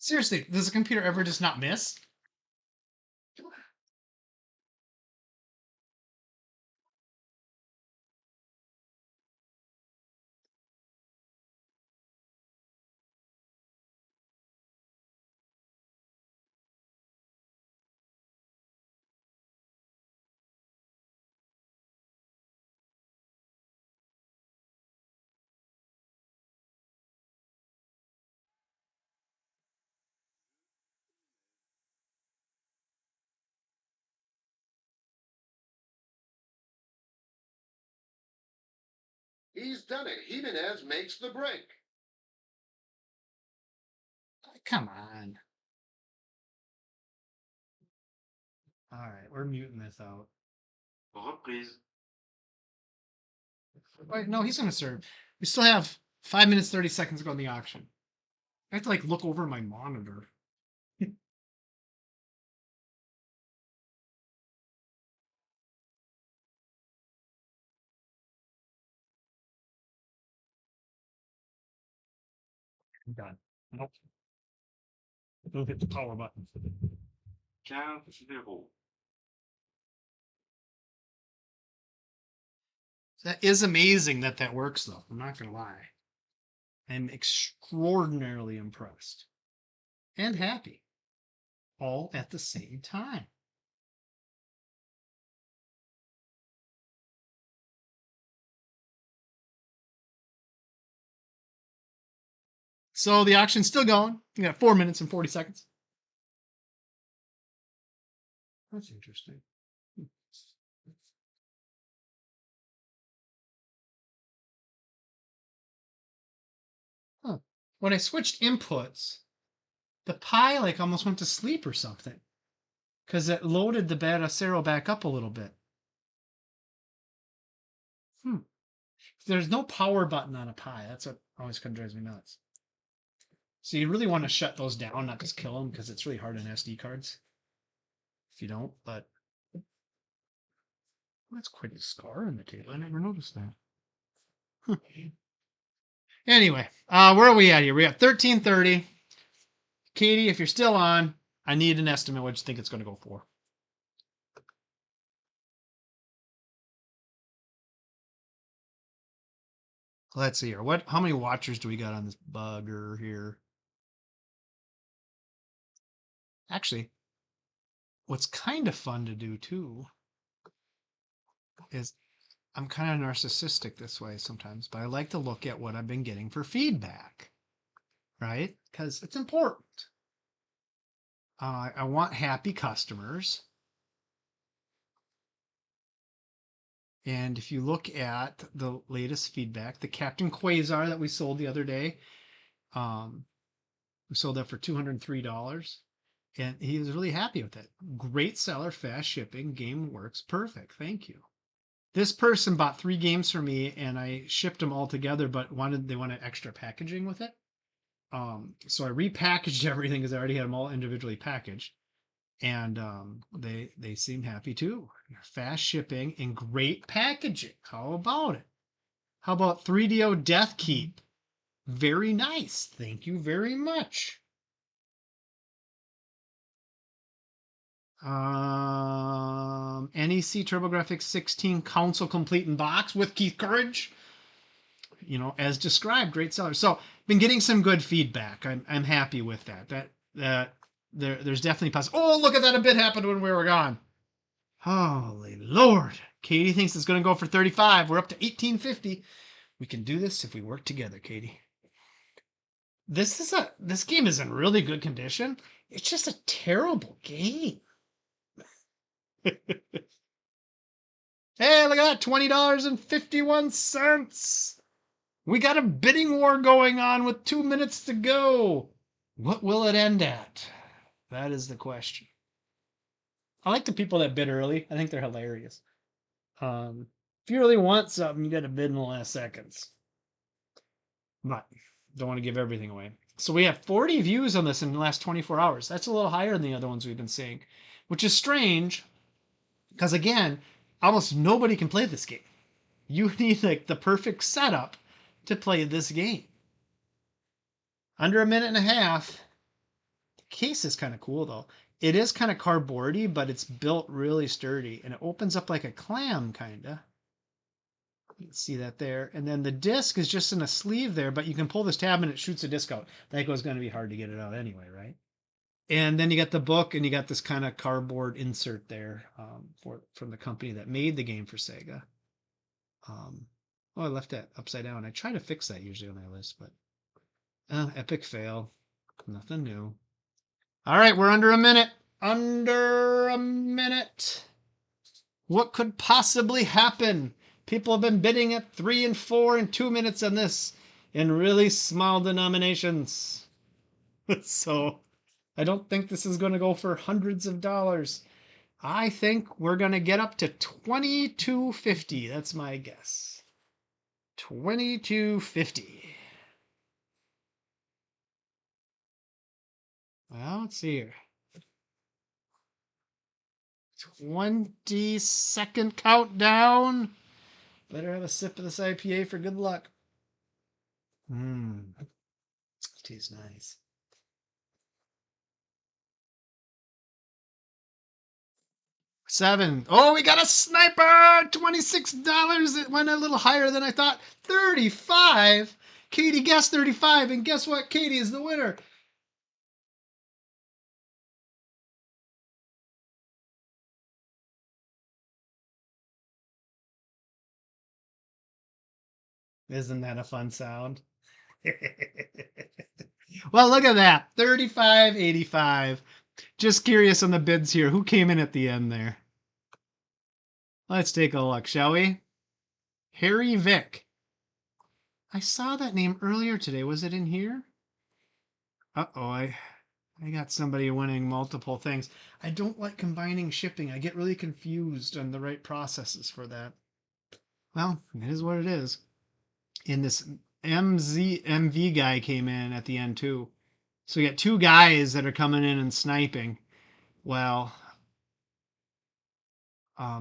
Seriously, does the computer ever just not miss? He's done it. Jimenez makes the break. Come on. All right, we're muting this out. Reprise. Wait, no, he's going to serve. We still have 5 minutes, 30 seconds to go in the auction. I have to like look over my monitor. I'm done. Nope. Don't hit the power button. 15-0. That is amazing that that works, though. I'm not going to lie. I'm extraordinarily impressed and happy all at the same time. So the auction's still going. You got 4 minutes and 40 seconds. That's interesting. Huh. When I switched inputs, the Pi like almost went to sleep or something because it loaded the Beta Cero back up a little bit. There's no power button on a Pi. That's what always kind of drives me nuts. So you really want to shut those down, not just kill them, because it's really hard on SD cards. If you don't, but that's quite a scar on the table. I never noticed that. Huh. Anyway, where are we at here? We got 13:30. Katie, if you're still on, I need an estimate what you think it's going to go for. Let's see here. How many watchers do we got on this bugger here? Actually, what's kind of fun to do too is I'm kind of narcissistic this way sometimes, but I like to look at what I've been getting for feedback, right? Because it's important. I want happy customers. And if you look at the latest feedback, the Captain Quasar that we sold the other day, we sold that for $203. And he was really happy with it. Great seller, fast shipping, game works perfect. Thank you. This person bought 3 games for me and I shipped them all together, but they wanted extra packaging with it. So I repackaged everything because I already had them all individually packaged. And they seem happy too. Fast shipping and great packaging. How about it? How about 3DO Death Keep? Very nice. Thank you very much. NEC TurboGrafx 16 console complete in box with Keith Courage. You know, as described, great seller. So, been getting some good feedback. I'm happy with that. There's definitely possible. Oh, look at that! A bit happened when we were gone. Holy Lord! Katie thinks it's going to go for 35. We're up to 1850. We can do this if we work together, Katie. This game is in really good condition. It's just a terrible game. Hey, look at that, $20.51. We got a bidding war going on with 2 minutes to go. What will it end at? That is the question. I like the people that bid early. I think they're hilarious. If you really want something, you got to bid in the last seconds. But don't want to give everything away. So we have 40 views on this in the last 24 hours. That's a little higher than the other ones we've been seeing, which is strange because, again, almost nobody can play this game. You need like the perfect setup to play this game. Under a minute and a half. The case is kind of cool though. It is kind of cardboardy, but it's built really sturdy and it opens up like a clam kinda. You can see that there. And then the disc is just in a sleeve there, but you can pull this tab and it shoots a disc out. That was going to be hard to get it out anyway, right? And then you got the book and you got this kind of cardboard insert there from the company that made the game for Sega. I left that upside down. I try to fix that usually on my list, but epic fail. Nothing new. All right, we're under a minute. Under a minute. What could possibly happen? People have been bidding at 3 and 4 and 2 minutes on this in really small denominations. So I don't think this is going to go for hundreds of dollars. I think we're going to get up to 22.50. That's my guess. 22.50. Well, let's see here. 20-second countdown. Better have a sip of this IPA for good luck. Tastes nice. 7. Oh, we got a sniper! $26. It went a little higher than I thought. 35. Katie guessed 35, and guess what? Katie is the winner. Isn't that a fun sound? Well, look at that. 35.85. Just curious on the bids here. Who came in at the end there? Let's take a look, shall we? Harry Vick. I saw that name earlier today. Was it in here? Uh-oh, I got somebody winning multiple things. I don't like combining shipping. I get really confused on the right processes for that. Well, it is what it is. And this MV guy came in at the end too. So we got 2 guys that are coming in and sniping. Well,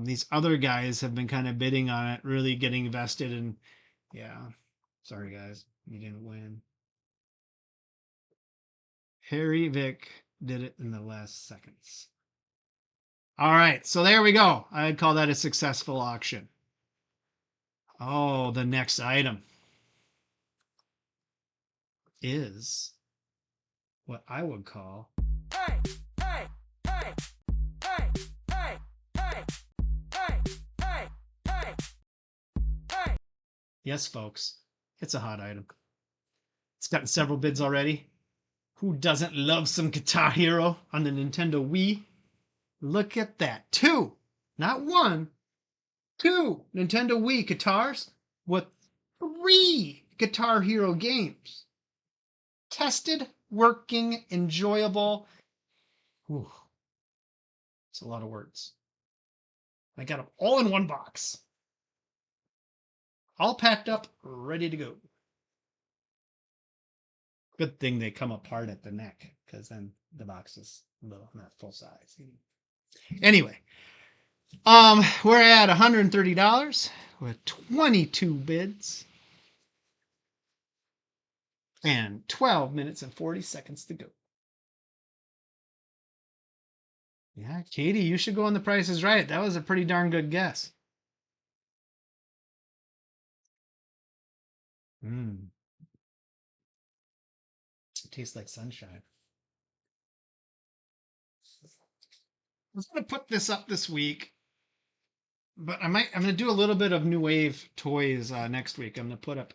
these other guys have been kind of bidding on it, really getting invested in. Yeah, sorry guys, you didn't win. Harry Vick did it in the last seconds. All right, so there we go. I'd call that a successful auction. Oh, the next item is what I would call yes, folks, it's a hot item. It's gotten several bids already. Who doesn't love some Guitar Hero on the Nintendo Wii? Look at that. 2, not 1, 2 Nintendo Wii guitars with 3 Guitar Hero games. Tested, working, enjoyable. Whew. It's a lot of words. I got them all in one box. All packed up, ready to go. Good thing they come apart at the neck, because then the box is not full size. Anyway, we're at $130 with 22 bids and 12 minutes and 40 seconds to go. Yeah, Katie, you should go on The Price is Right. That was a pretty darn good guess. It tastes like sunshine. I was going to put this up this week, but I'm going to do a little bit of New Wave toys next week. I'm going to put up,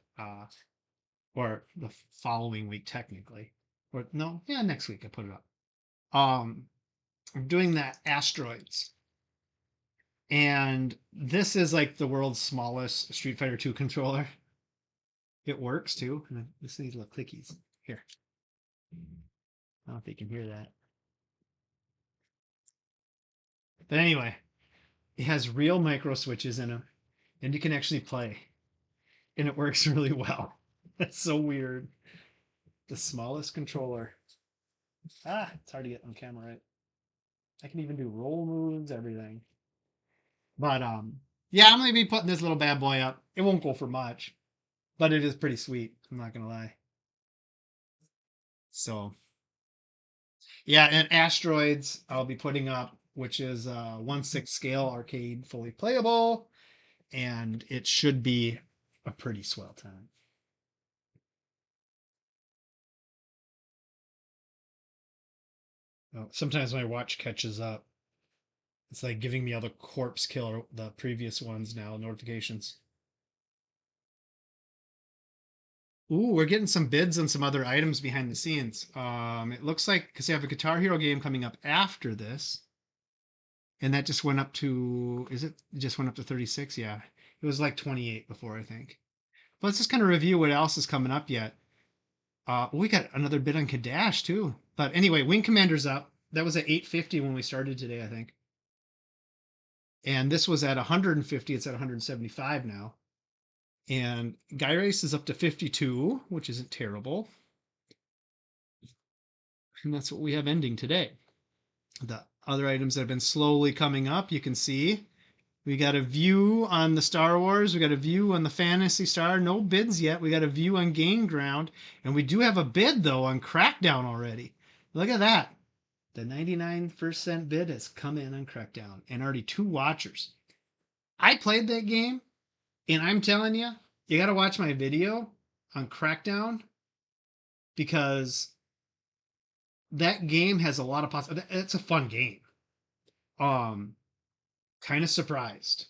or the following week technically, or no, yeah, next week I put it up. I'm doing that Asteroids, and this is like the world's smallest Street Fighter 2 controller. It works too. And this these little clickies here. I don't know if you can hear that. But anyway, it has real micro switches in them, and you can actually play, and it works really well. That's so weird. The smallest controller. It's hard to get on camera, right? I can even do roll moves, everything. But yeah, I'm gonna be putting this little bad boy up. It won't go for much, but it is pretty sweet. I'm not gonna lie. So yeah, and Asteroids I'll be putting up, which is 1/6 scale arcade, fully playable, and it should be a pretty swell time. Oh, sometimes my watch catches up. It's like giving me all the corpse killer, the previous ones now, notifications. Ooh, we're getting some bids on some other items behind the scenes. It looks like because they have a Guitar Hero game coming up after this, and that just went up to, is it just went up to 36? Yeah. It was like 28 before, I think. But let's just kind of review what else is coming up yet. We got another bid on Kadash too. But anyway, Wing Commander's up. That was at 850 when we started today, I think. And this was at 150. It's at 175 now. And Guy Race is up to 52, which isn't terrible. And that's what we have ending today. The other items that have been slowly coming up, you can see we got a view on the Star Wars. We got a view on the Phantasy Star. No bids yet. We got a view on Gain Ground. And we do have a bid, though, on Crackdown already. Look at that. The 99% bid has come in on Crackdown. And already 2 watchers. I played that game. And I'm telling you, you got to watch my video on Crackdown. Because that game has a lot of possibilities. It's a fun game. Kind of surprised.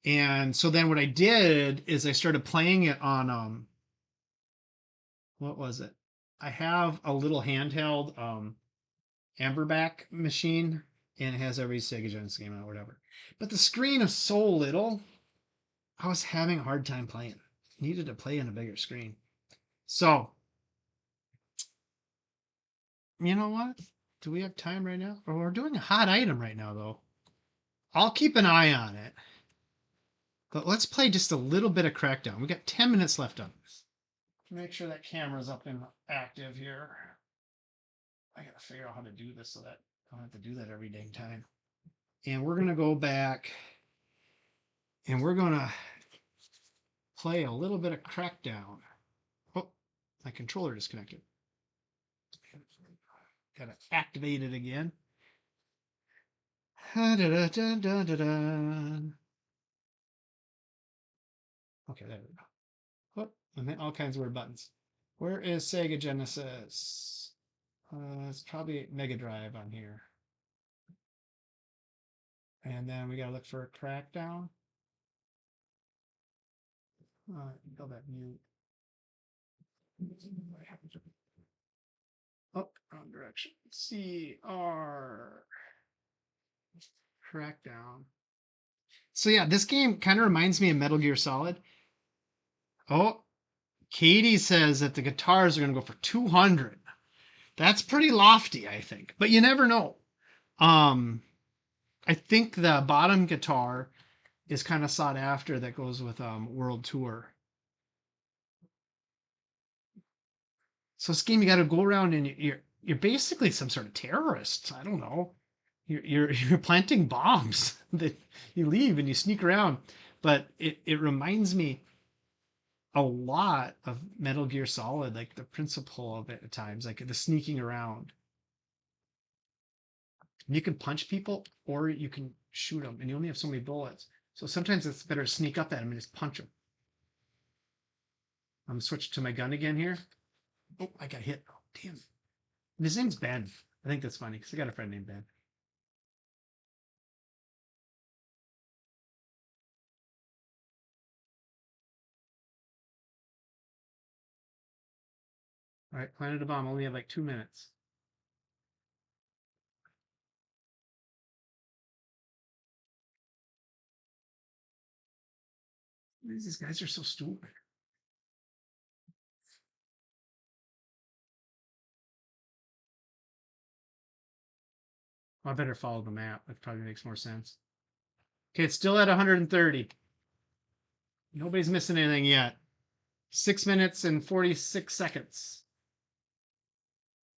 And so then what I did is I started playing it on what was it? I have a little handheld Amberback machine, and it has every Sega Genesis game or whatever. But the screen is so little, I was having a hard time playing. Needed to play on a bigger screen. So, you know what? Do we have time right now? Or we're doing a hot item right now, though. I'll keep an eye on it. But let's play just a little bit of Crackdown. We got 10 minutes left on this. Make sure that camera's up and active here. I gotta figure out how to do this so that I don't have to do that every dang time. And we're gonna go back and we're gonna play a little bit of Crackdown. Oh, my controller disconnected. Gotta activate it again. Okay, there we go. Oh, and then all kinds of weird buttons. Where is Sega Genesis? It's probably Mega Drive on here. And then we gotta look for a Crackdown. Go back mute. Oh, wrong direction. CR. Crackdown. So yeah, this game kind of reminds me of Metal Gear Solid. Oh, Katie says that the guitars are going to go for 200. That's pretty lofty, I think. But you never know. I think the bottom guitar is kind of sought after that goes with World Tour. So this game, you got to go around and you're basically some sort of terrorist. I don't know. You're planting bombs that you leave and you sneak around. But it reminds me a lot of Metal Gear Solid, like the principle of it at times, like the sneaking around. You can punch people or you can shoot them, and you only have so many bullets. So sometimes it's better to sneak up at them and just punch them. I'm gonna switch to my gun again here. Oh, I got hit. Oh, damn. His name's Ben. I think that's funny because I got a friend named Ben. All right, planted a bomb. Only have like 2 minutes. These guys are so stupid. Well, I better follow the map. That probably makes more sense. Okay, it's still at 130. Nobody's missing anything yet. 6 minutes and 46 seconds.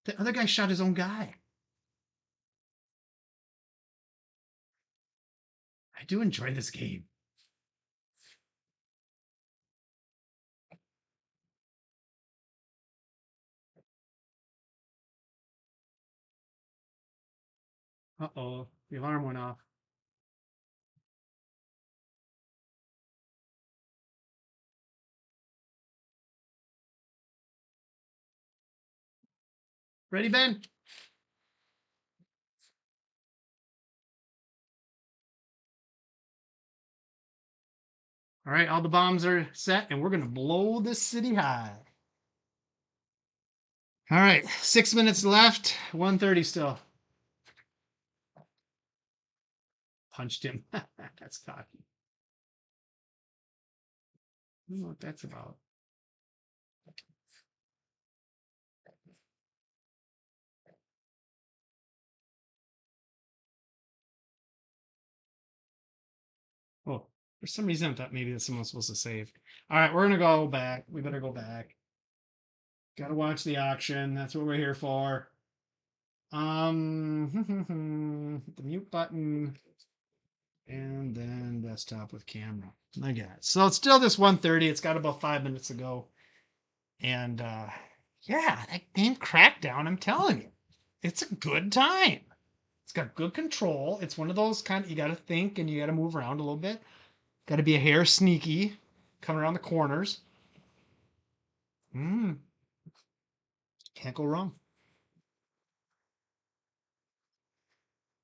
The other guy shot his own guy. I do enjoy this game. Uh-oh, the alarm went off. Ready, Ben? All right, all the bombs are set, and we're going to blow this city high. All right, 6 minutes left, 130 still. Punched him. That's cocky. don't know what that's about. Oh, for some reason I thought maybe that someone's supposed to save. All right, we're gonna go back. We better go back. Gotta watch the auction. That's what we're here for. Hit the mute button, and then desktop with camera. I got it. So it's still just 1:30. It's got about 5 minutes to go. And yeah, that game Crackdown, I'm telling you, it's a good time. It's got good control. It's one of those kind of, you got to think and you got to move around a little bit. Got to be a hair sneaky, coming around the corners. Can't go wrong.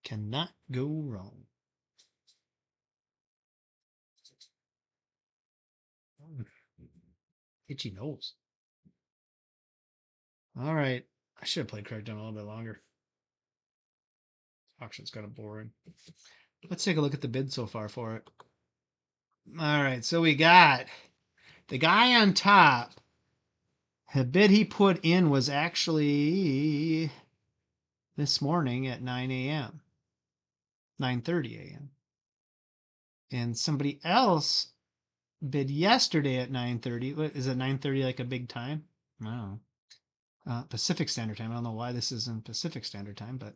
Cannot go wrong. Itchy nose. All right. I should have played Crackdown a little bit longer. Auction's kind of boring. Let's take a look at the bid so far for it. All right. So we got the guy on top. The bid he put in was actually this morning at 9 a.m. 9:30 a.m. And somebody else bid yesterday at 9:30. What is it, 9:30 like a big time? I don't know. Pacific Standard Time. I don't know why this is in Pacific Standard Time, but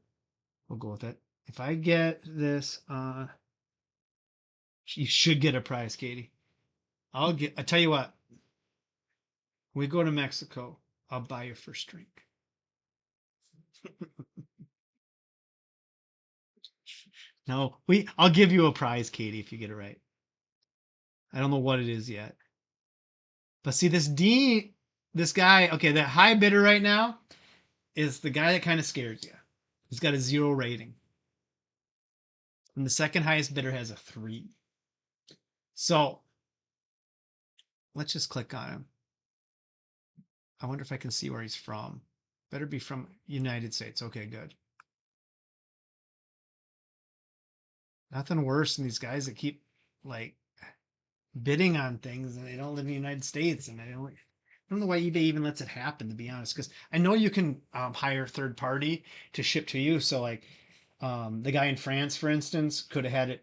we'll go with it. If I get this, you should get a prize, Katie. I tell you what. When we go to Mexico, I'll buy your first drink. No, I'll give you a prize, Katie, if you get it right. I don't know what it is yet. But see, this guy, okay, that high bidder right now is the guy that kind of scares you. He's got a 0 rating. And the second highest bidder has a 3. So let's just click on him. I wonder if I can see where he's from. Better be from United States. Okay, good. Nothing worse than these guys that keep like bidding on things and they don't live in the United States, and I don't know why eBay even lets it happen, to be honest, because I know you can hire third party to ship to you. So like the guy in France, for instance, could have had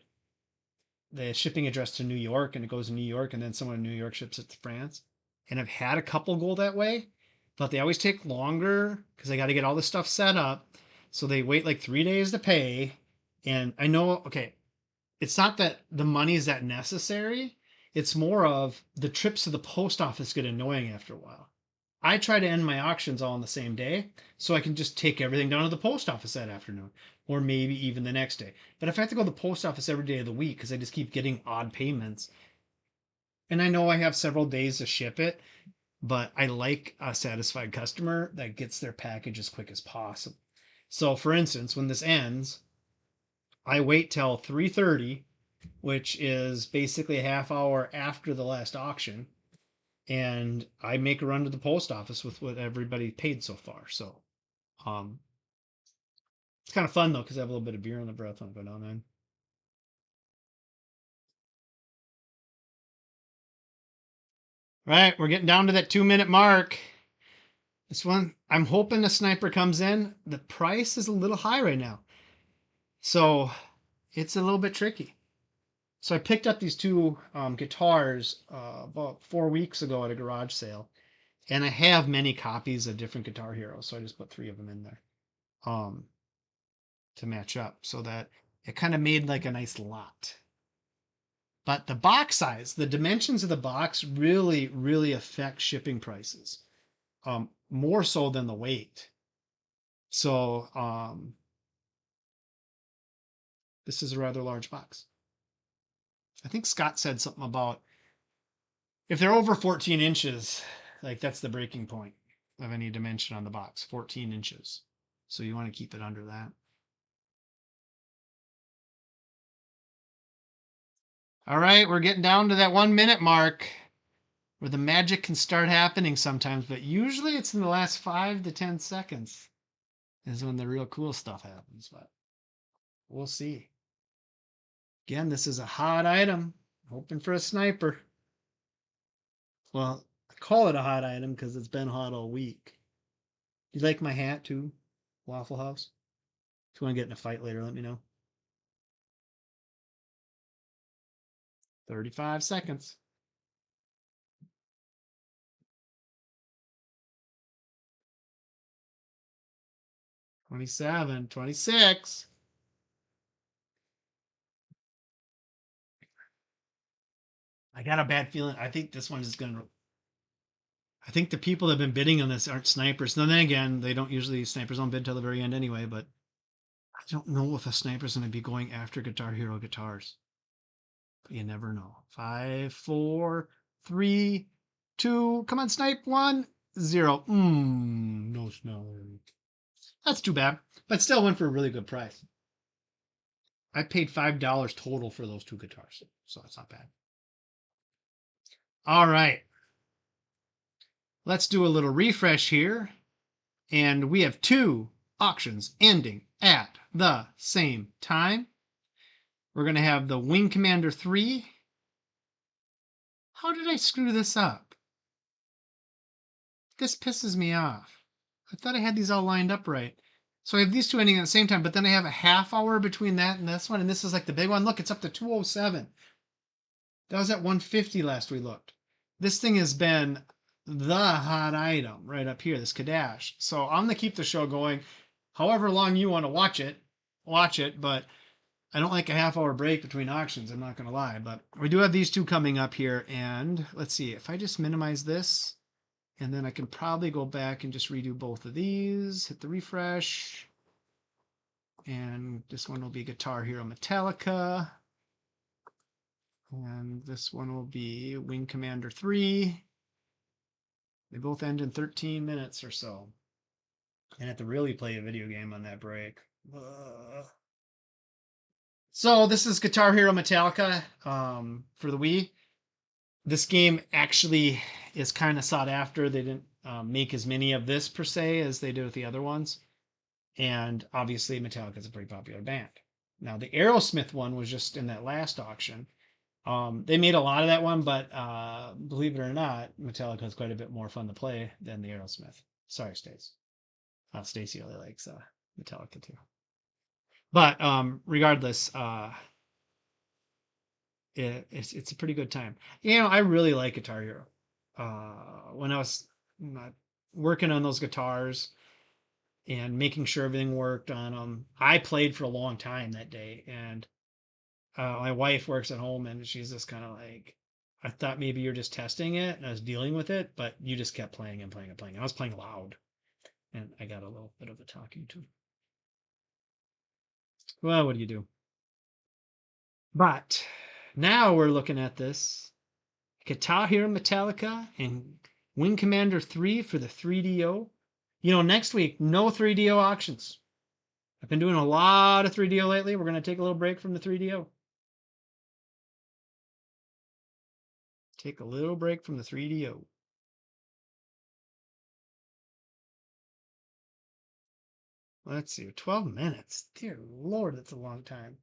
the shipping address to New York, and it goes to New York, and then someone in New York ships it to France. And I've had a couple go that way, but they always take longer because I got to get all this stuff set up. So they wait like 3 days to pay. And I know, okay, it's not that the money is that necessary. It's more of the trips to the post office get annoying after a while. I try to end my auctions all on the same day so I can just take everything down to the post office that afternoon or maybe even the next day. But if I have to go to the post office every day of the week because I just keep getting odd payments, and I know I have several days to ship it, but I like a satisfied customer that gets their package as quick as possible. So for instance, when this ends, I wait till 3:30, which is basically a half hour after the last auction, and I make a run to the post office with what everybody paid so far. So, um, it's kind of fun though because I have a little bit of beer on the breath when I go down there. Right, we're getting down to that 2 minute mark. This one, I'm hoping a sniper comes in. The price is a little high right now, so it's a little bit tricky. So I picked up these two guitars about 4 weeks ago at a garage sale, and I have many copies of different Guitar Heroes, so I just put 3 of them in there um, to match up, so that it kind of made like a nice lot. But the box size, the dimensions of the box really, really affect shipping prices, more so than the weight. So this is a rather large box. I think Scott said something about if they're over 14 inches, like that's the breaking point of any dimension on the box, 14 inches. So you want to keep it under that. All right, we're getting down to that 1 minute mark where the magic can start happening sometimes, but usually it's in the last 5 to 10 seconds is when the real cool stuff happens, but we'll see. Again, this is a hot item. Hoping for a sniper. Well, I call it a hot item because it's been hot all week. You like my hat too, Waffle House? If you want to get in a fight later, let me know. 35 seconds. 27, 26. I got a bad feeling. I think this one is going to. I think the people that have been bidding on this aren't snipers. Now, then again, they don't usually, snipers don't bid till the very end anyway, but I don't know if a sniper's going to be going after Guitar Hero guitars. But you never know. 5, 4, 3, 2. Come on, snipe. 1, 0. No snipe. That's too bad. But still went for a really good price. I paid $5 total for those two guitars. So that's not bad. All right. Let's do a little refresh here. And we have 2 auctions ending at the same time. We're going to have the Wing Commander 3. How did I screw this up? This pisses me off. I thought I had these all lined up right. So I have these two ending at the same time, but then I have a half hour between that and this one, and this is like the big one. Look, it's up to 207. That was at 150 last we looked. This thing has been the hot item right up here, this Kadash. So I'm going to keep the show going. However long you want to watch it, but I don't like a half hour break between auctions, I'm not going to lie. But we do have these two coming up here, and let's see, if I just minimize this, and then I can probably go back and just redo both of these, hit the refresh, and this one will be Guitar Hero Metallica, and this one will be Wing Commander 3. They both end in 13 minutes or so. And have to really play a video game on that break. So this is Guitar Hero Metallica for the Wii. This game actually is kind of sought after. They didn't make as many of this per se as they did with the other ones. And obviously Metallica is a pretty popular band. Now the Aerosmith one was just in that last auction. They made a lot of that one, but believe it or not, Metallica is quite a bit more fun to play than the Aerosmith. Sorry, Stace. Stacy really likes Metallica too. But regardless, it's a pretty good time. You know, I really like Guitar Hero. When I was working on those guitars and making sure everything worked on them, I played for a long time that day. And my wife works at home, and she's just kind of like, I thought maybe you're just testing it, and I was dealing with it, but you just kept playing and playing and playing. I was playing loud, and I got a little bit of a talking to. Well, what do you do? But now we're looking at this Guitar Hero Metallica and Wing Commander 3 for the 3DO. You know, next week, no 3DO auctions. I've been doing a lot of 3DO lately. We're going to take a little break from the 3DO. Take a little break from the 3DO. Let's see, 12 minutes. Dear Lord, that's a long time.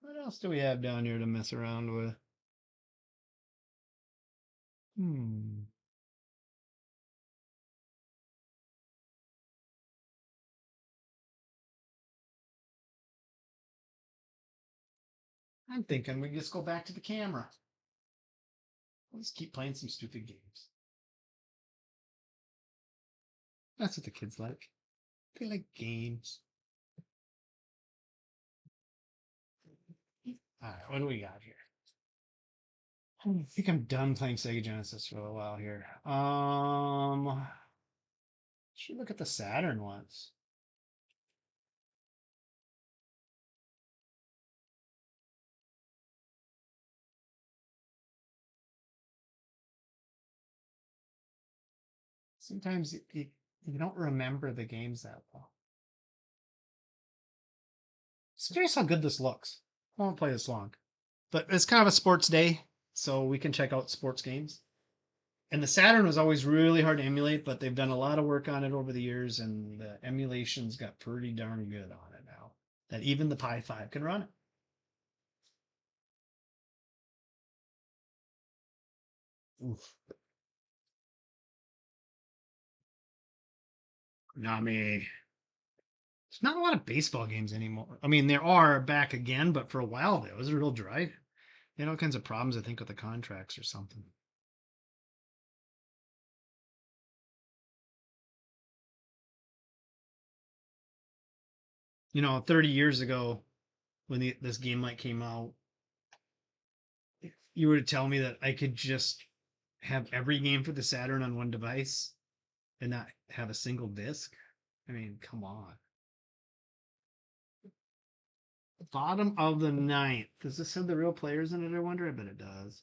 What else do we have down here to mess around with? I'm thinking we just go back to the camera. Let's keep playing some stupid games. That's what the kids like. They like games. All right, what do we got here? I think I'm done playing Sega Genesis for a while here. Should look at the Saturn ones. Sometimes you don't remember the games that well. Just curious how good this looks. I won't play this long, but it's kind of a sports day, so we can check out sports games. And the Saturn was always really hard to emulate, but they've done a lot of work on it over the years, and the emulation's got pretty darn good on it now. That even the Pi 5 can run it. Oof. Nami. There's not a lot of baseball games anymore. I mean, there are back again, but for a while there was a real dry. They had all kinds of problems, I think, with the contracts or something. You know, 30 years ago, when this game like came out, you were to tell me that I could just have every game for the Saturn on one device and not have a single disc. I mean, come on. Bottom of the ninth. Does this have the real players in it? I wonder. I bet it does.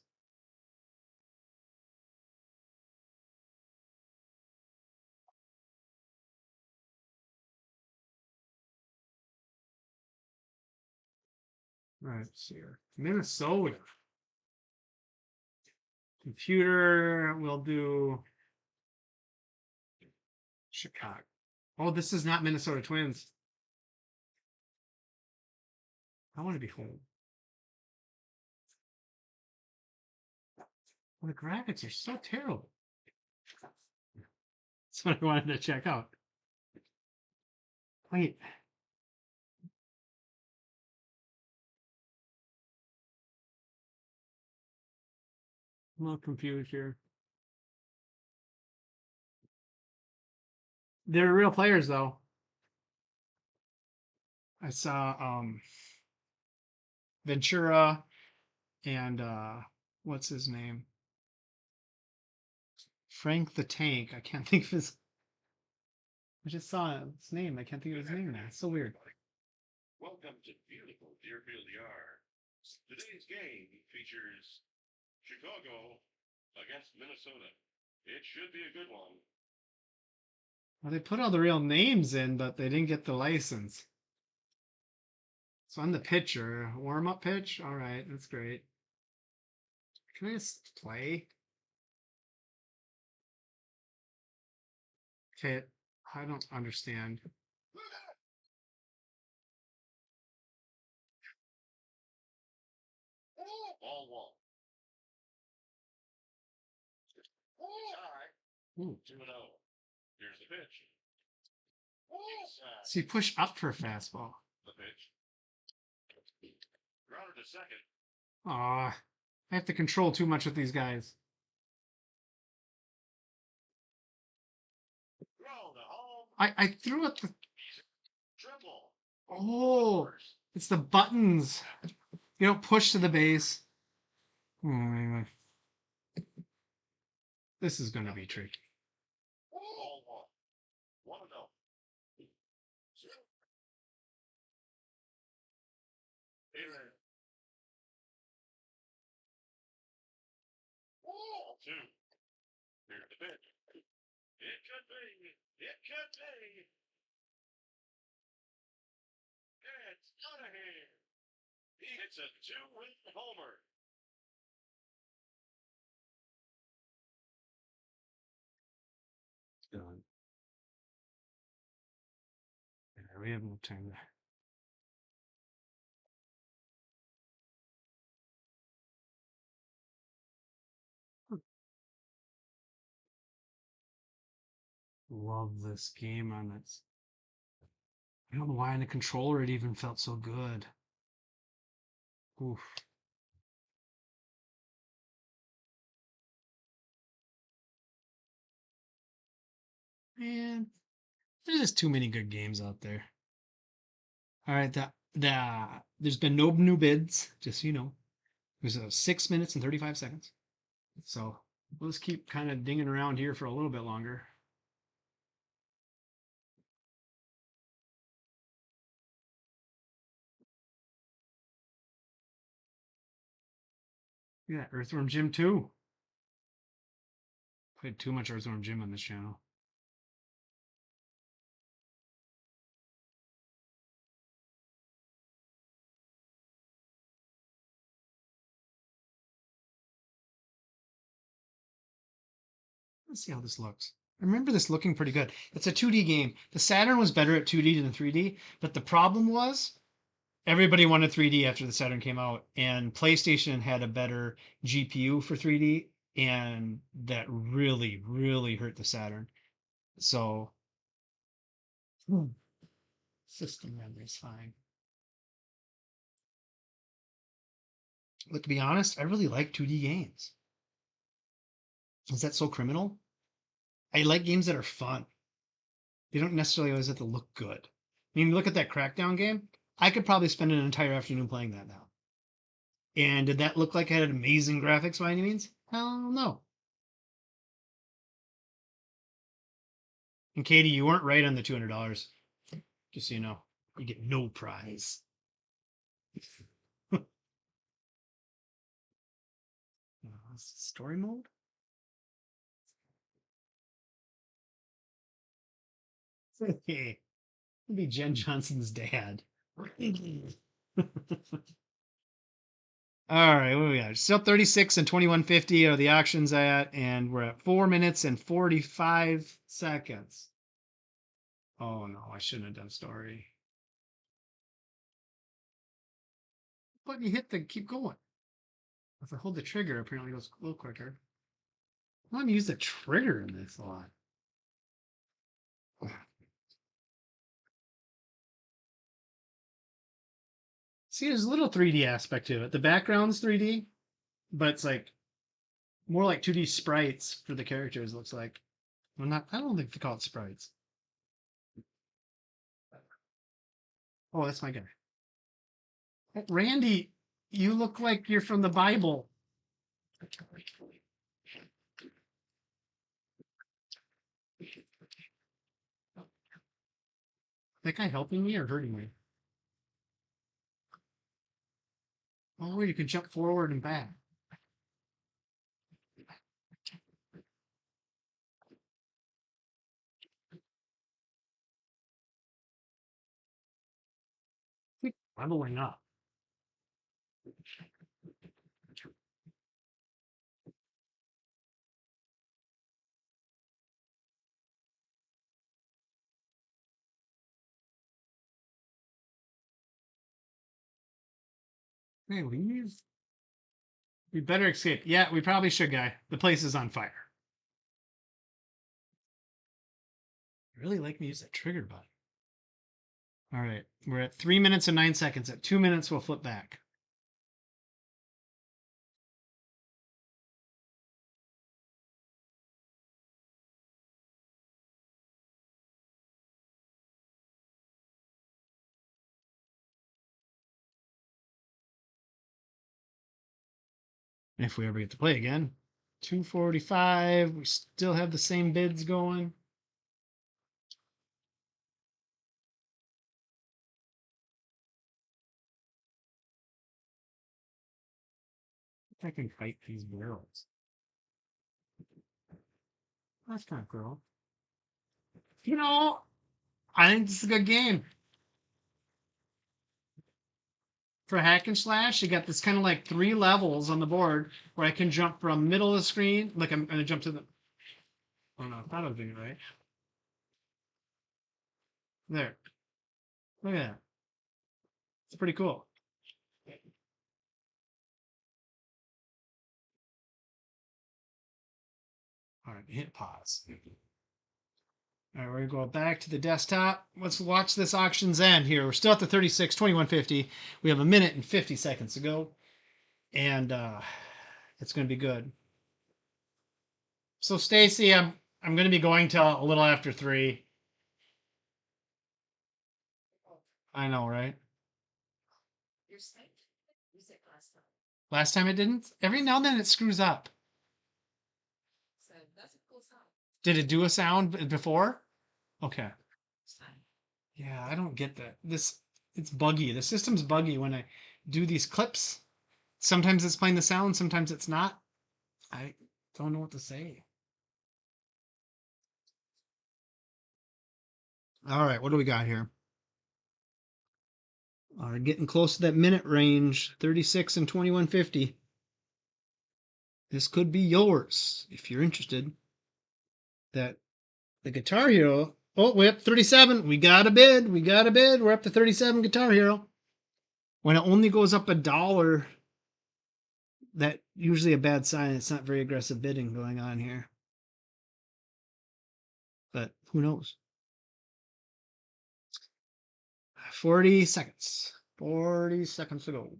All right, let's see here. Minnesota. Computer, we'll do Chicago. Oh, this is not Minnesota Twins. I want to be home. Well, the graphics are so terrible. That's what I wanted to check out. Wait. I'm a little confused here. They're real players, though. I saw Ventura and what's his name? Frank the Tank. I can't think of his. I just saw his name. I can't think of his name now. It's so weird. Welcome to beautiful Deerfield Yard. Today's game features Chicago against Minnesota. It should be a good one. Well, they put all the real names in, but they didn't get the license. So I'm the pitcher. Warm up pitch? All right, that's great. Can I just play? Okay, I don't understand. Ball one. Ooh. 2-0. Here's the pitch. Inside So you push up for a fastball. the pitch. Grounder to second. Aw, I have to control too much with these guys. Throw to home. I threw it. Triple. Oh, it's the buttons. You don't push to the base. Anyway. This is going to be tricky. Ball one. 1-0. Ball two. Here's the pitch. It could be. It could be. It's out of here. He hits a two-run homer. Done. Yeah, we have no time there. Love this game on its. I don't know why on the controller it even felt so good. Oof. Man, there's just too many good games out there. All right, there's been no new bids, just so you know. It was 6 minutes and 35 seconds. So we'll just keep kind of dinging around here for a little bit longer. Yeah, Earthworm Jim 2. Played too much Earthworm Jim on this channel. Let's see how this looks. I remember this looking pretty good. It's a 2D game. The Saturn was better at 2D than 3D, but the problem was everybody wanted 3D after the Saturn came out, and PlayStation had a better GPU for 3D, and that really, really hurt the Saturn. So system memory is fine. But to be honest, I really like 2D games. Is that so criminal? I like games that are fun. They don't necessarily always have to look good. I mean, look at that Crackdown game. I could probably spend an entire afternoon playing that now. And did that look like it had amazing graphics by any means? Hell no. And Katie, you weren't right on the $200. Just so you know, you get no prize. Story mode? Hey, be Jen Johnson's dad. All right, what do we got? Still 36 and 2150 are the auctions at, and we're at 4 minutes and 45 seconds. Oh no, I shouldn't have done story. But you hit the keep going. If I hold the trigger, apparently it goes a little quicker. I want to use the trigger in this a lot. See, there's a little 3D aspect to it. The background's 3D, but it's like more like 2D sprites for the characters, looks like. Well, not, I don't think they call it sprites. Oh, that's my guy. Randy, you look like you're from the Bible. That guy helping me or hurting me? Oh, you can jump forward and back. Leveling up. Hey, leave. We better escape. Yeah, we probably should, guy. The place is on fire. I really like me use that trigger button. All right, we're at 3 minutes and 9 seconds. At 2 minutes, we'll flip back. If we ever get to play again. 245. We still have the same bids going. I can fight these barrels. That's kind of cool. You know, I think this is a good game. For hack and slash, you got this kind of like 3 levels on the board where I can jump from middle of the screen. Like I'm gonna jump to the. Oh no, I thought I was doing it right. There. Look at that. It's pretty cool. All right, hit pause. All right, we're gonna go back to the desktop. Let's watch this auction's end here. We're still at the 36, 2150. We have a minute and 50 seconds to go. And it's gonna be good. So Stacy, I'm gonna be going till a little after 3. I know, right? Last time it didn't. Every now and then it screws up. Did it do a sound before? Okay. Yeah, I don't get that. It's buggy. The system's buggy when I do these clips. Sometimes it's playing the sound, sometimes it's not. I don't know what to say. All right, what do we got here? Getting close to that minute range, 36 and 2150. This could be yours if you're interested. That the Guitar Hero. Oh, we're up 37. We got a bid. We got a bid. We're up to 37 Guitar Hero. When it only goes up $1, that usually a bad sign. It's not very aggressive bidding going on here. But who knows? 40 seconds. 40 seconds to go.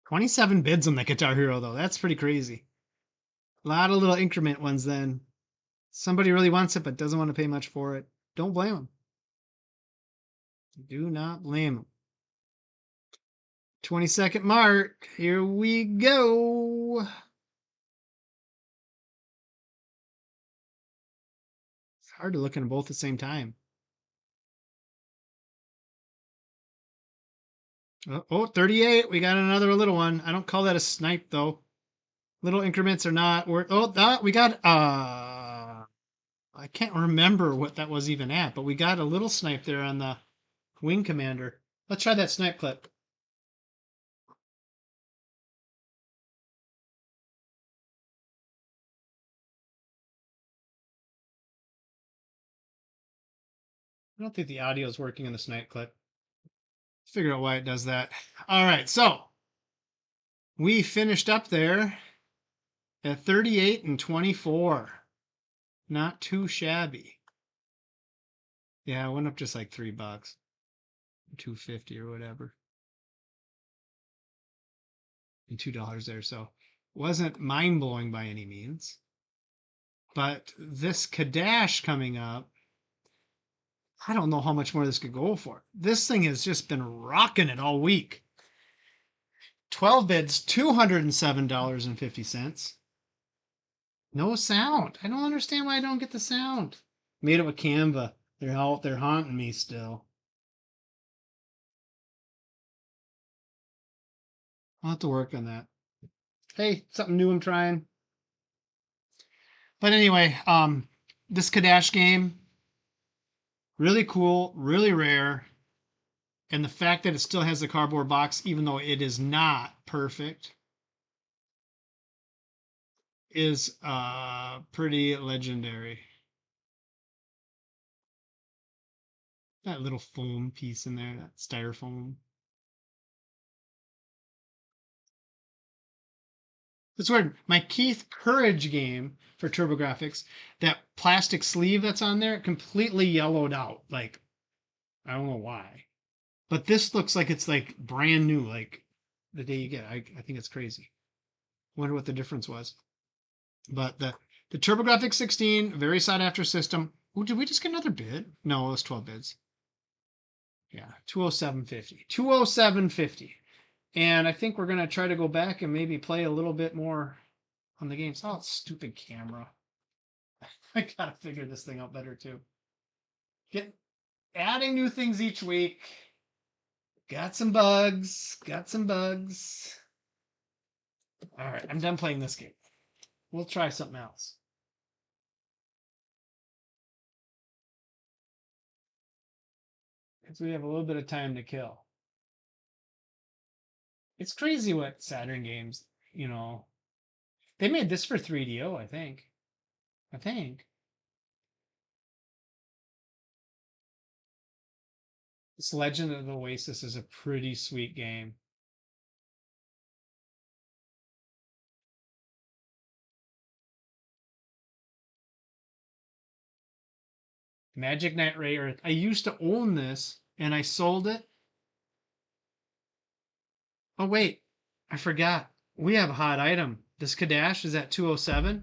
27 bids on the Guitar Hero, though. That's pretty crazy. A lot of little increment ones then. Somebody really wants it but doesn't want to pay much for it. Don't blame them. Do not blame them. 20-second mark. Here we go. It's hard to look at them both at the same time. Oh, 38. We got another little one. I don't call that a snipe, though. Little increments are not worth. Oh, we got. I can't remember what that was even at, but we got a little snipe there on the Wing Commander. Let's try that snipe clip. I don't think the audio is working in the snipe clip. Figure out why it does that. All right, so we finished up there at 38 and 24. Not too shabby. Yeah, it went up just like $3, $2.50 or whatever, and $2 there. So wasn't mind blowing by any means. But this Kadash coming up, I don't know how much more this could go for. This thing has just been rocking it all week. 12 bids, $207.50. No sound. I don't understand why I don't get the sound. Made it with Canva. They're out there haunting me still. I'll have to work on that. Hey, something new I'm trying. But anyway, this Kadash game, really cool, really rare. And the fact that it still has the cardboard box, even though it is not perfect, is pretty legendary. That little foam piece in there, that styrofoam. It's weird. My Keith Courage game for TurboGrafx, that plastic sleeve that's on there, completely yellowed out. Like, I don't know why. But this looks like it's like brand new, like the day you get it. I think it's crazy. Wonder what the difference was. But the TurboGrafx 16, very sought after system. Oh, did we just get another bid? No, it was 12 bids. Yeah, 207.50. 207.50. And I think we're going to try to go back and maybe play a little bit more on the games. Oh, stupid camera. I got to figure this thing out better too. Adding new things each week. Got some bugs. Got some bugs. All right, I'm done playing this game. We'll try something else. Because we have a little bit of time to kill. It's crazy what Saturn games, they made this for 3DO, I think. This Legend of Oasis is a pretty sweet game. Magic Knight Ray Earth. I used to own this and I sold it. Oh wait, I forgot. We have a hot item. This Kadash is at 207.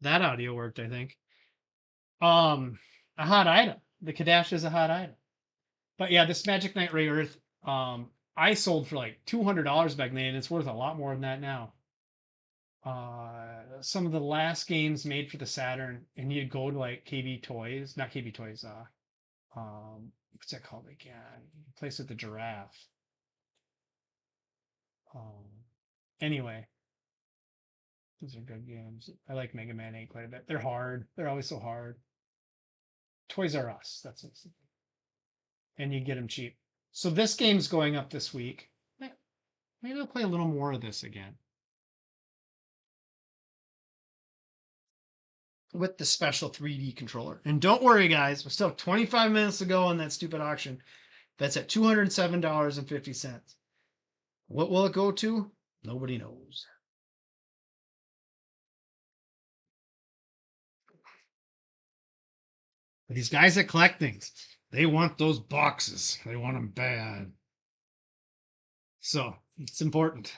That audio worked, I think. A hot item. The Kadash is a hot item. But yeah, this Magic Knight Ray Earth, I sold for like $200 back then, and it's worth a lot more than that now. Some of the last games made for the Saturn, and you'd go to like KB Toys, not KB Toys, what's that called again? Place with the giraffe. Anyway, those are good games. I like Mega Man 8 quite a bit. They're hard. They're always so hard. Toys R Us. That's it. And you get them cheap. So this game's going up this week. Maybe I'll play a little more of this again. with the special 3D controller. And don't worry, guys, we still have 25 minutes to go on that stupid auction. That's at $207.50. What will it go to? Nobody knows. But these guys that collect things, they want those boxes. They want them bad. So it's important.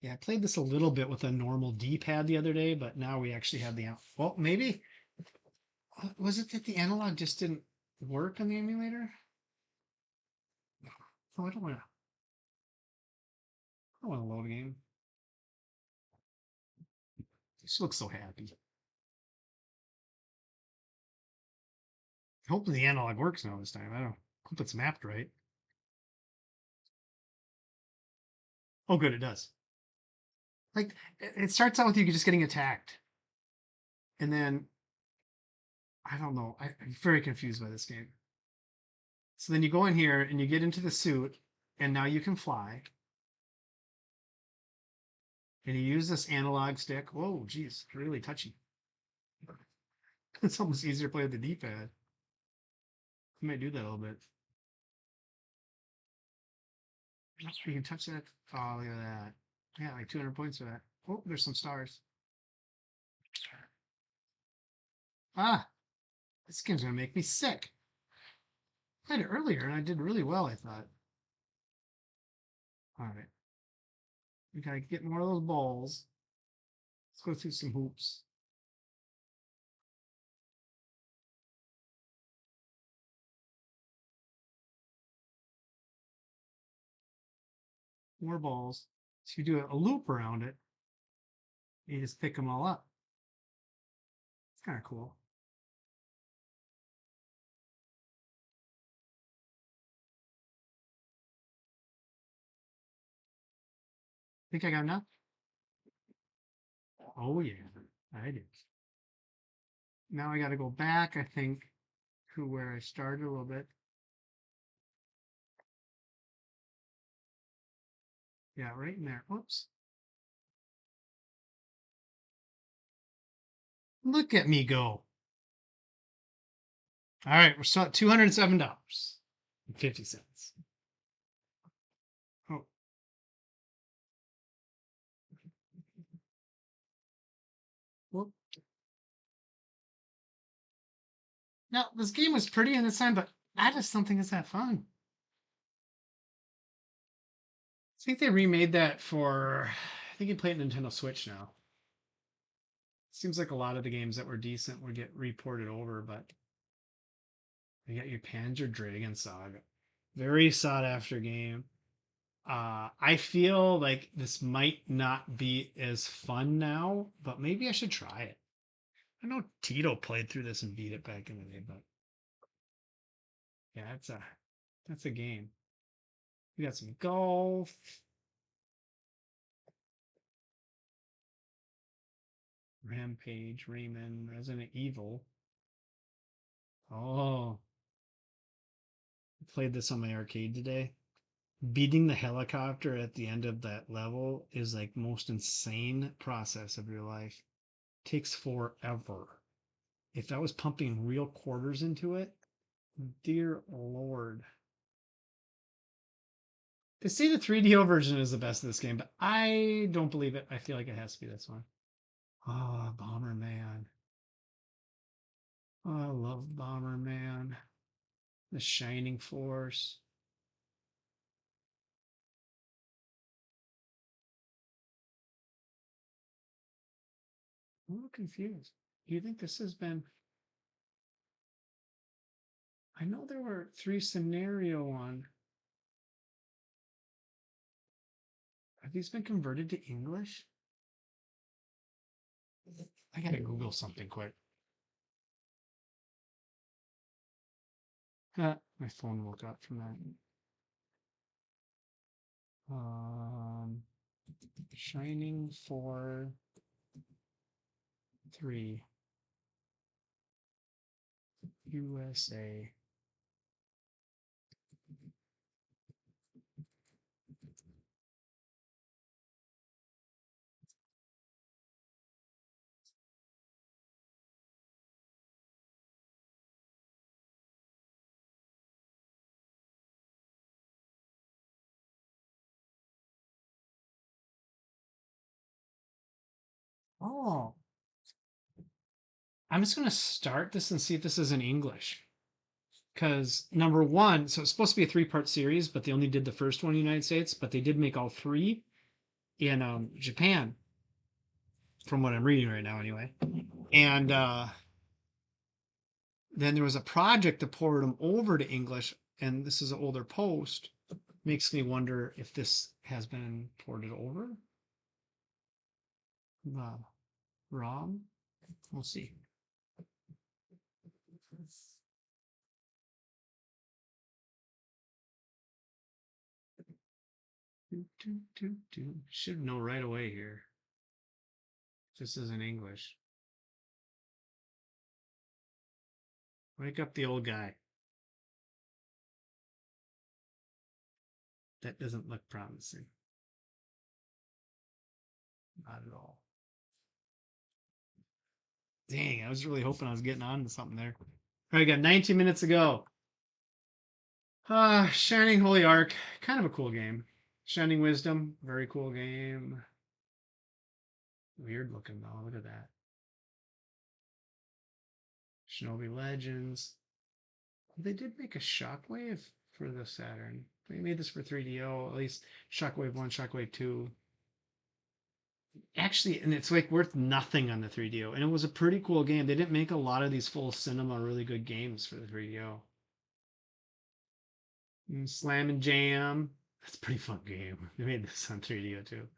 Yeah, I played this a little bit with a normal D-pad the other day, but now we actually have the well, maybe was it that the analog just didn't work on the emulator? Oh, I don't want to. I don't want to load a game. She looks so happy. Hopefully the analog works now this time. I don't hope it's mapped right. Oh, good, it does. Like it starts out with you just getting attacked, and then I don't know. I'm very confused by this game. So then you go in here and you get into the suit, and now you can fly. And you use this analog stick. Whoa, geez, really touchy. It's almost easier to play with the D-pad. I might do that a little bit. You can touch that. Oh, look at that. Yeah, like 200 points for that. Oh, there's some stars. Ah, this game's gonna make me sick. I played it earlier and I did really well, I thought. All right. We gotta get more of those balls. Let's go through some hoops. More balls. So you do a loop around it. You just pick them all up. It's kind of cool. Think I got enough? Oh yeah, I did. Now I got to go back, I think, to where I started a little bit. Yeah, right in there. Whoops. Look at me go. All right, we're still at $207.50. Oh. Whoop. Now, this game was pretty in this time, but I just don't think it's that fun. I think they remade that for, I think you play it Nintendo Switch now. Seems like a lot of the games that were decent would get reported over, but you got your Panzer Dragon Saga. Very sought after game. I feel like this might not be as fun now, but maybe I should try it. I know Tito played through this and beat it back in the day, but yeah, that's a game. We got some golf. Rampage, Rayman, Resident Evil. Oh, I played this on my arcade today. Beating the helicopter at the end of that level is like most insane process of your life. Takes forever. If I was pumping real quarters into it, dear Lord. They say the 3DO version is the best of this game, but I don't believe it. I feel like it has to be this one. Oh, Bomberman. Oh, I love Bomberman. The Shining Force. I'm a little confused. Do you think this has been... I know there were 3 scenario on. Have these been converted to English? I gotta Google something quick. My phone woke up from that. Shining 4 3 USA. Oh, I'm just gonna start this and see if this is in English. Because number one, so it's supposed to be a three-part series, but they only did the first one in the United States, but they did make all three in Japan, from what I'm reading right now, anyway. And then there was a project to port them over to English, and this is an older post. Makes me wonder if this has been ported over. Wrong. We'll see. Should know right away here. This is in English. Wake up the old guy. That doesn't look promising. Not at all. Dang, I was really hoping I was getting on to something there. All right, got 19 minutes to go. Shining Holy Ark, kind of a cool game. Shining Wisdom, very cool game. Weird looking though, look at that. Shinobi Legends. They did make a Shockwave for the Saturn. They made this for 3DO, at least Shockwave 1, Shockwave 2. Actually, and it's like worth nothing on the 3DO. And it was a pretty cool game. They didn't make a lot of these full cinema really good games for the 3DO. Slam and Jam. That's a pretty fun game. They made this on 3DO too.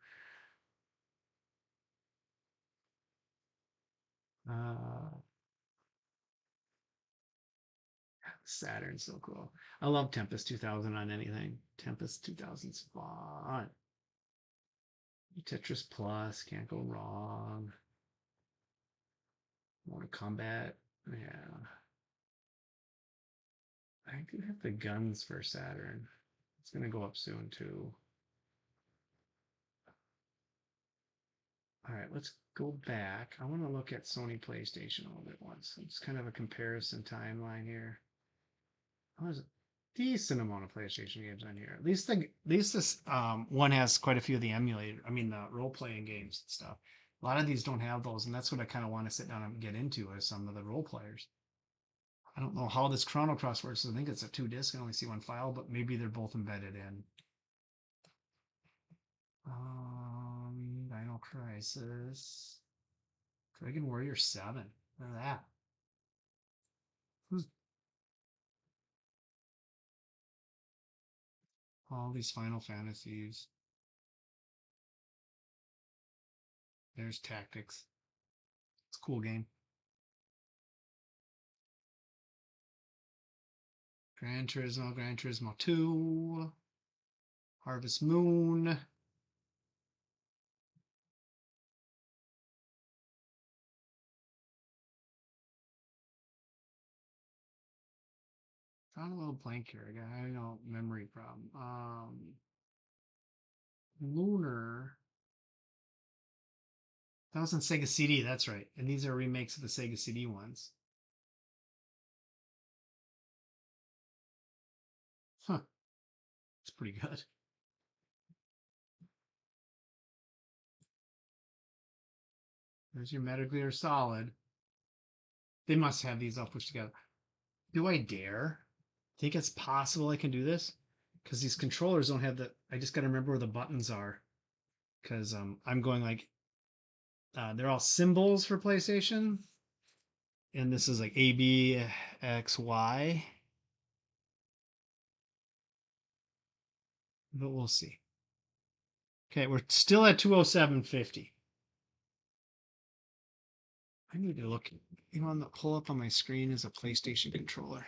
Saturn's so cool. I love Tempest 2000 on anything. Tempest 2000's fun. Tetris Plus, can't go wrong. Mortal Kombat, yeah. I do have the guns for Saturn. It's gonna go up soon too. All right, let's go back. I want to look at Sony PlayStation a little bit once. It's kind of a comparison timeline here. There's a decent amount of PlayStation games on here. At least this one has quite a few of the emulator. I mean the role playing games and stuff. A lot of these don't have those, and that's what I kind of want to sit down and get into is some of the role players. I don't know how this Chrono Cross works. I think it's a 2 disc. I only see one file, but maybe they're both embedded in. Dino Crisis. Dragon Warrior 7. Look at that. Who's all these Final Fantasies? There's Tactics. It's a cool game. Gran Turismo 2. Harvest Moon. Found a little blank here. I know memory problem. Lunar. That was on Sega CD, that's right. And these are remakes of the Sega CD ones. Huh. It's pretty good. There's your Metal Gear Solid. They must have these all pushed together. Do I dare? Think it's possible I can do this? Because these controllers don't have the. I just got to remember where the buttons are. Because I'm going like. They're all symbols for PlayStation. And this is like A, B, X, Y. But we'll see. Okay, we're still at 207.50. I need to look. You know, pull up on my screen is a PlayStation controller.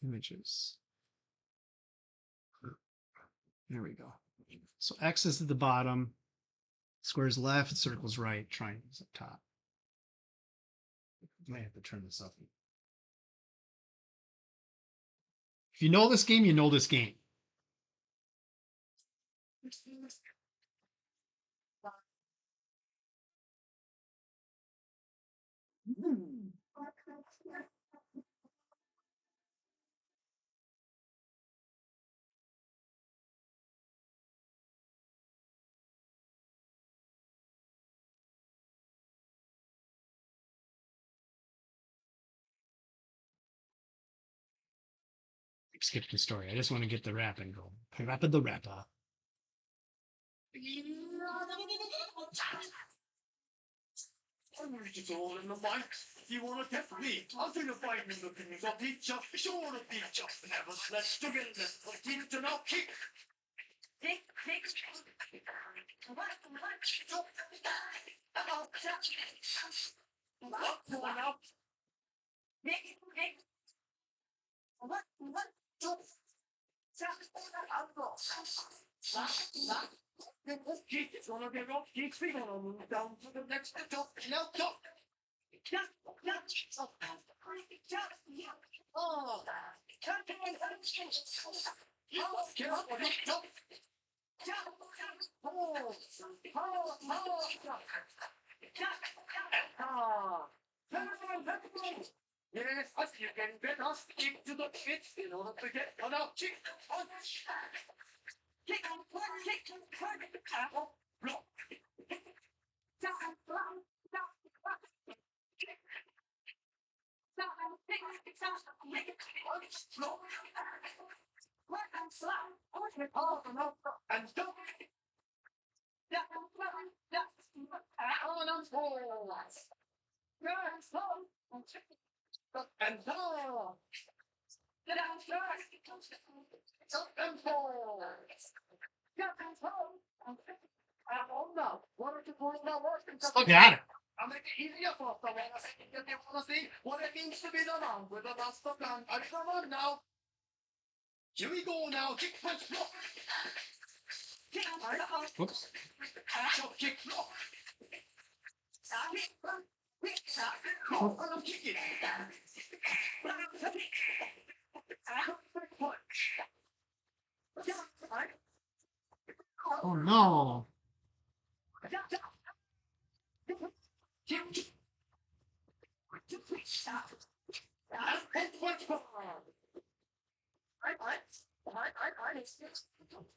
Images. There we go. So X is at the bottom, squares left, circles right, triangles up top. Might have to turn this up. If you know this game, you know this game. skip the story. I just want to get the rapping going. Rapid the rapper. It's all in the mind. You wanna get me? I'll do the fighting the things I'll teach you. Sure to teach you. Nevertheless, to get this. I'll teach you now. Kick. Kick. It's gonna get off. Keeps me gonna move down to the next top. Now top. Oh, get up on it. Top. Yes, as you can get us into the pit in order to get on our chick. And don't Still got it. I'll make it easier for someone if they want to see what it means to be the man with a master plan. I come on now. Here we go now. Kick, punch, block. Whoops. Chop, kick, block. Oh, I'm kicking. Oh no.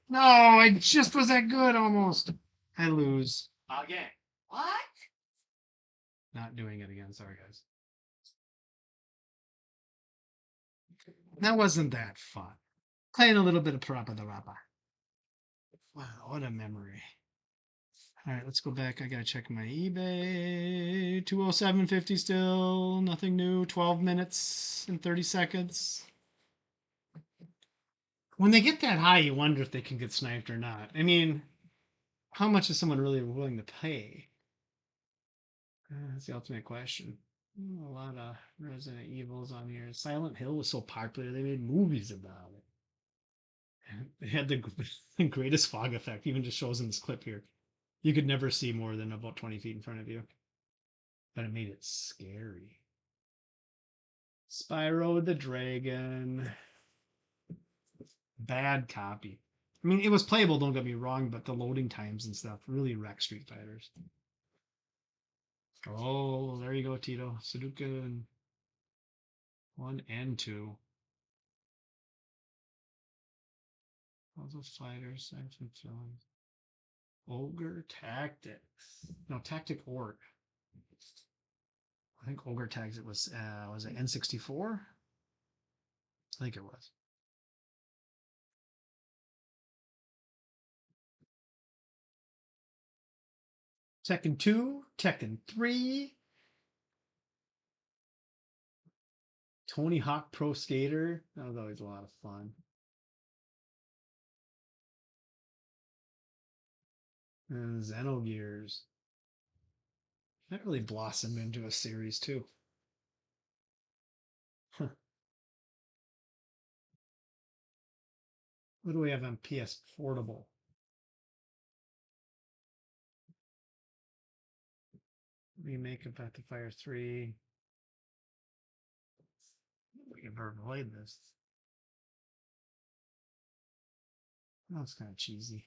No, I just was that good almost. I lose. Again. What? Not doing it again. Sorry, guys. That wasn't that fun. Playing a little bit of Parappa the Rappa. Wow, what a memory. All right, let's go back. I gotta check my eBay. 207.50 still. Nothing new. 12 minutes and 30 seconds. When they get that high, you wonder if they can get sniped or not. I mean, how much is someone really willing to pay? That's the ultimate question. A lot of Resident Evils on here. Silent Hill was so popular, they made movies about it. And they had the greatest fog effect, even just shows in this clip here. You could never see more than about 20 feet in front of you. But it made it scary. Spyro the Dragon. Bad copy. I mean, it was playable, don't get me wrong, but the loading times and stuff really wrecked Street Fighters. Oh, there you go, Tito. Sudoku 1 and 2. Puzzle Fighters, action films. Ogre Tactics. No, Tactic Org. I think Ogre Tags it was it N64? I think it was. Tekken 2, Tekken 3, Tony Hawk Pro Skater. That was always a lot of fun. And Xenogears. That really blossomed into a series too. Huh. What do we have on PS Portable? Remake of Path to Fire 3. We've never played this. That's kind of cheesy.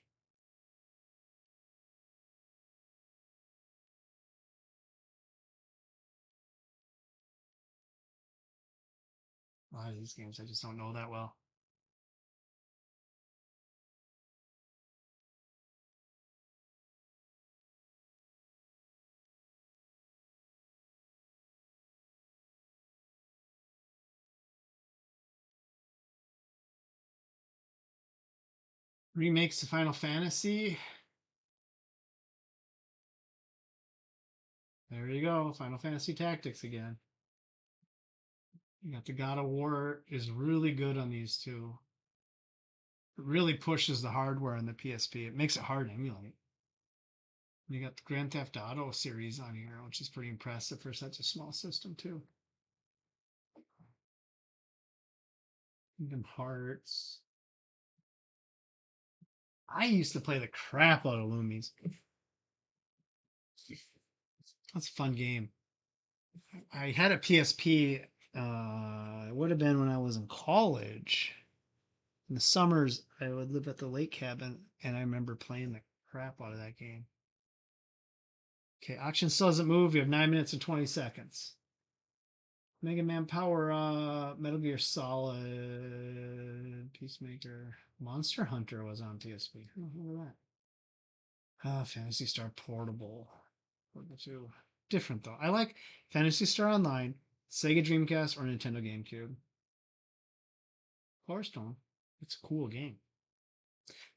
A lot of these games I just don't know that well. Remakes of Final Fantasy. There you go, Final Fantasy Tactics again. You got the God of War is really good on these two. It really pushes the hardware on the PSP. It makes it hard to emulate. You got the Grand Theft Auto series on here, which is pretty impressive for such a small system too. Kingdom Hearts. I used to play the crap out of Loomies. That's a fun game. I had a PSP. It would have been when I was in college. In the summers, I would live at the lake cabin, and I remember playing the crap out of that game. Okay, auction still doesn't move. You have 9 minutes and 20 seconds. Mega Man Power, Metal Gear Solid, Peacemaker, Monster Hunter was on PSP. Oh, look at that. Phantasy Star Portable. Portable 2. Different though. I like Phantasy Star Online, Sega Dreamcast, or Nintendo GameCube. Power Stone. It's a cool game.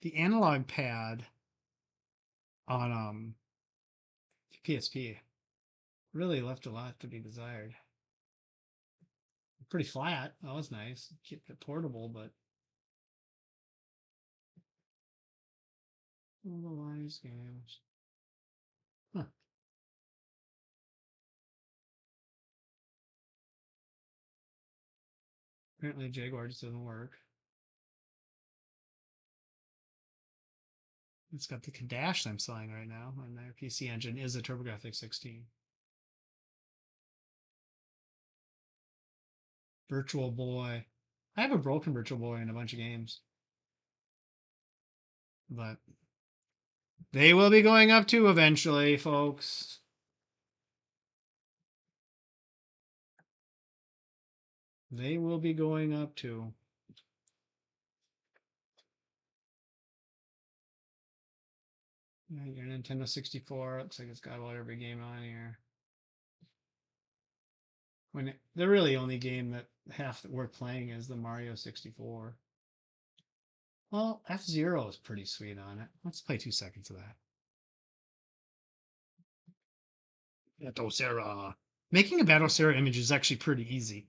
The analog pad on PSP really left a lot to be desired. Pretty flat. That was nice. Keep it portable, but all the wise games. Huh. Apparently Jaguar just doesn't work. It's got the Kadash I'm selling right now, and their PC engine is a TurboGrafx 16. Virtual Boy. I have a broken Virtual Boy in a bunch of games. But they will be going up too eventually, folks. They will be going up too. Yeah, your Nintendo 64 looks like it's got about every game on here. The really only game that half that we're playing is the Mario 64. Well, F-Zero is pretty sweet on it. Let's play 2 seconds of that. Battle Making a Battle image is actually pretty easy.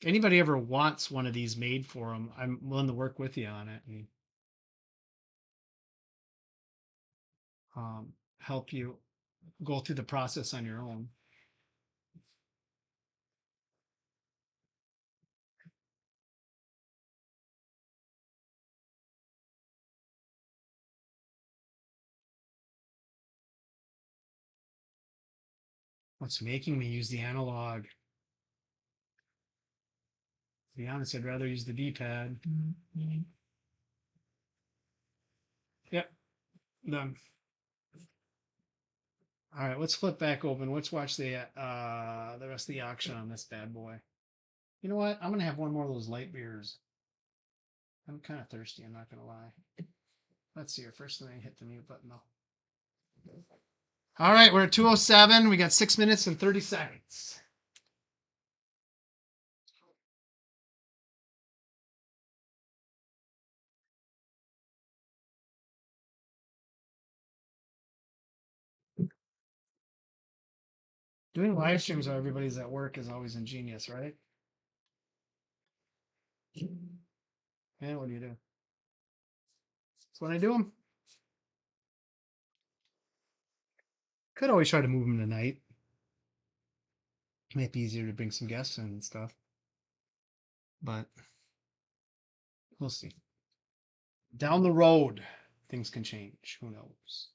If anybody ever wants one of these made for them, I'm willing to work with you on it and help you go through the process on your own. What's making me use the analog? To be honest, I'd rather use the D-pad. Yep, done. All right, let's flip back open. Let's watch the rest of the auction on this bad boy. You know what? I'm gonna have one more of those light beers. I'm kind of thirsty. I'm not gonna lie. Let's see here. First thing I hit the mute button though. All right, we're at 2:07. We got 6 minutes and 30 seconds. Doing live streams while everybody's at work is always ingenious, right? And what do you do? That's when I do them. Could always try to move them tonight. Might be easier to bring some guests in and stuff. But we'll see. Down the road, things can change. Who knows?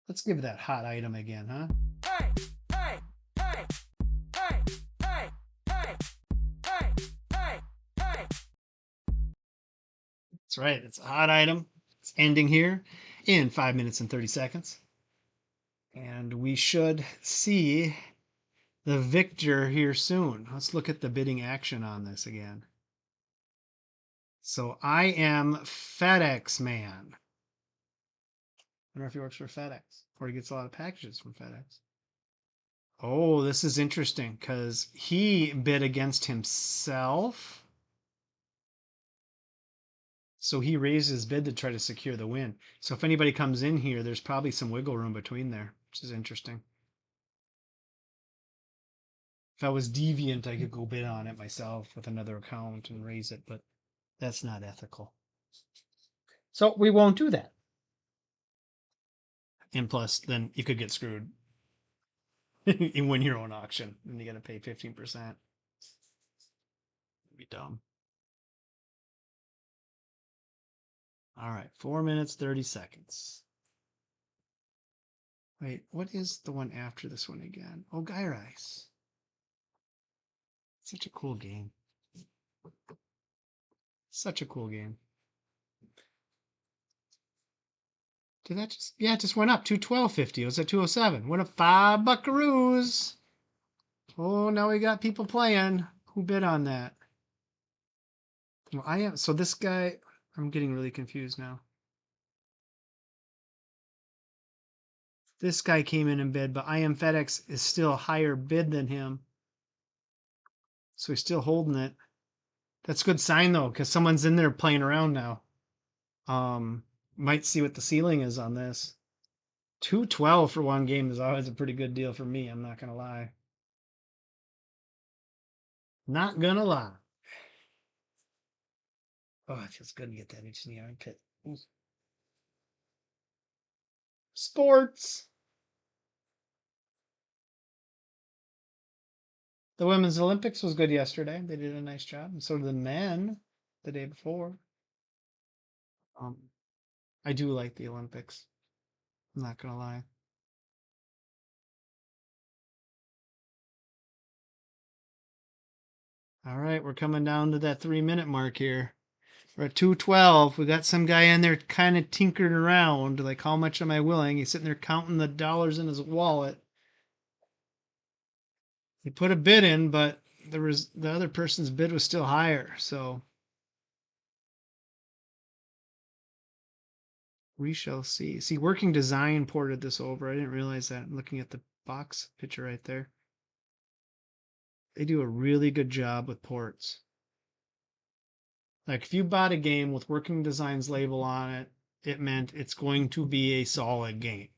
Let's give that hot item again, huh? Hey, hey, hey, hey, hey, hey, hey, hey, hey. That's right. It's a hot item. It's ending here in 5 minutes and 30 seconds. And we should see the victor here soon. Let's look at the bidding action on this again. So I am FedEx Man. I don't know if he works for FedEx or he gets a lot of packages from FedEx. Oh, this is interesting because he bid against himself. So he raised his bid to try to secure the win. So if anybody comes in here, there's probably some wiggle room between there, which is interesting. If I was deviant, I could go bid on it myself with another account and raise it, but that's not ethical. So we won't do that. And plus, then you could get screwed. You win your own auction, and you got to pay 15%. It'd be dumb. All right, 4 minutes, 30 seconds. Wait, what is the one after this one again? Oh, Gyre Ice. Such a cool game. Such a cool game. Did that just, yeah, it just went up 212.50. It was at 207. Went up $5 buckaroos. Oh, now we got people playing. Who bid on that? Well, I am, so this guy, I'm getting really confused now. This guy came in and bid, but I Am FedEx is still a higher bid than him. So he's still holding it. That's a good sign though, because someone's in there playing around now. Might see what the ceiling is on this. 212 for one game is always a pretty good deal for me. I'm not gonna lie. Not gonna lie. Oh, it feels good to get that itch in the armpit. Ooh. Sports. The women's Olympics was good yesterday. They did a nice job, and so did the men the day before. I do like the Olympics. I'm not gonna lie. All right, we're coming down to that 3-minute mark here. We're at 212. We got some guy in there kind of tinkering around, like how much am I willing? He's sitting there counting the dollars in his wallet. He put a bid in, but the other person's bid was still higher, so we shall see. See, Working Design ported this over. I didn't realize that. I'm looking at the box picture right there. They do a really good job with ports. Like if you bought a game with Working Design's label on it, it meant it's going to be a solid game.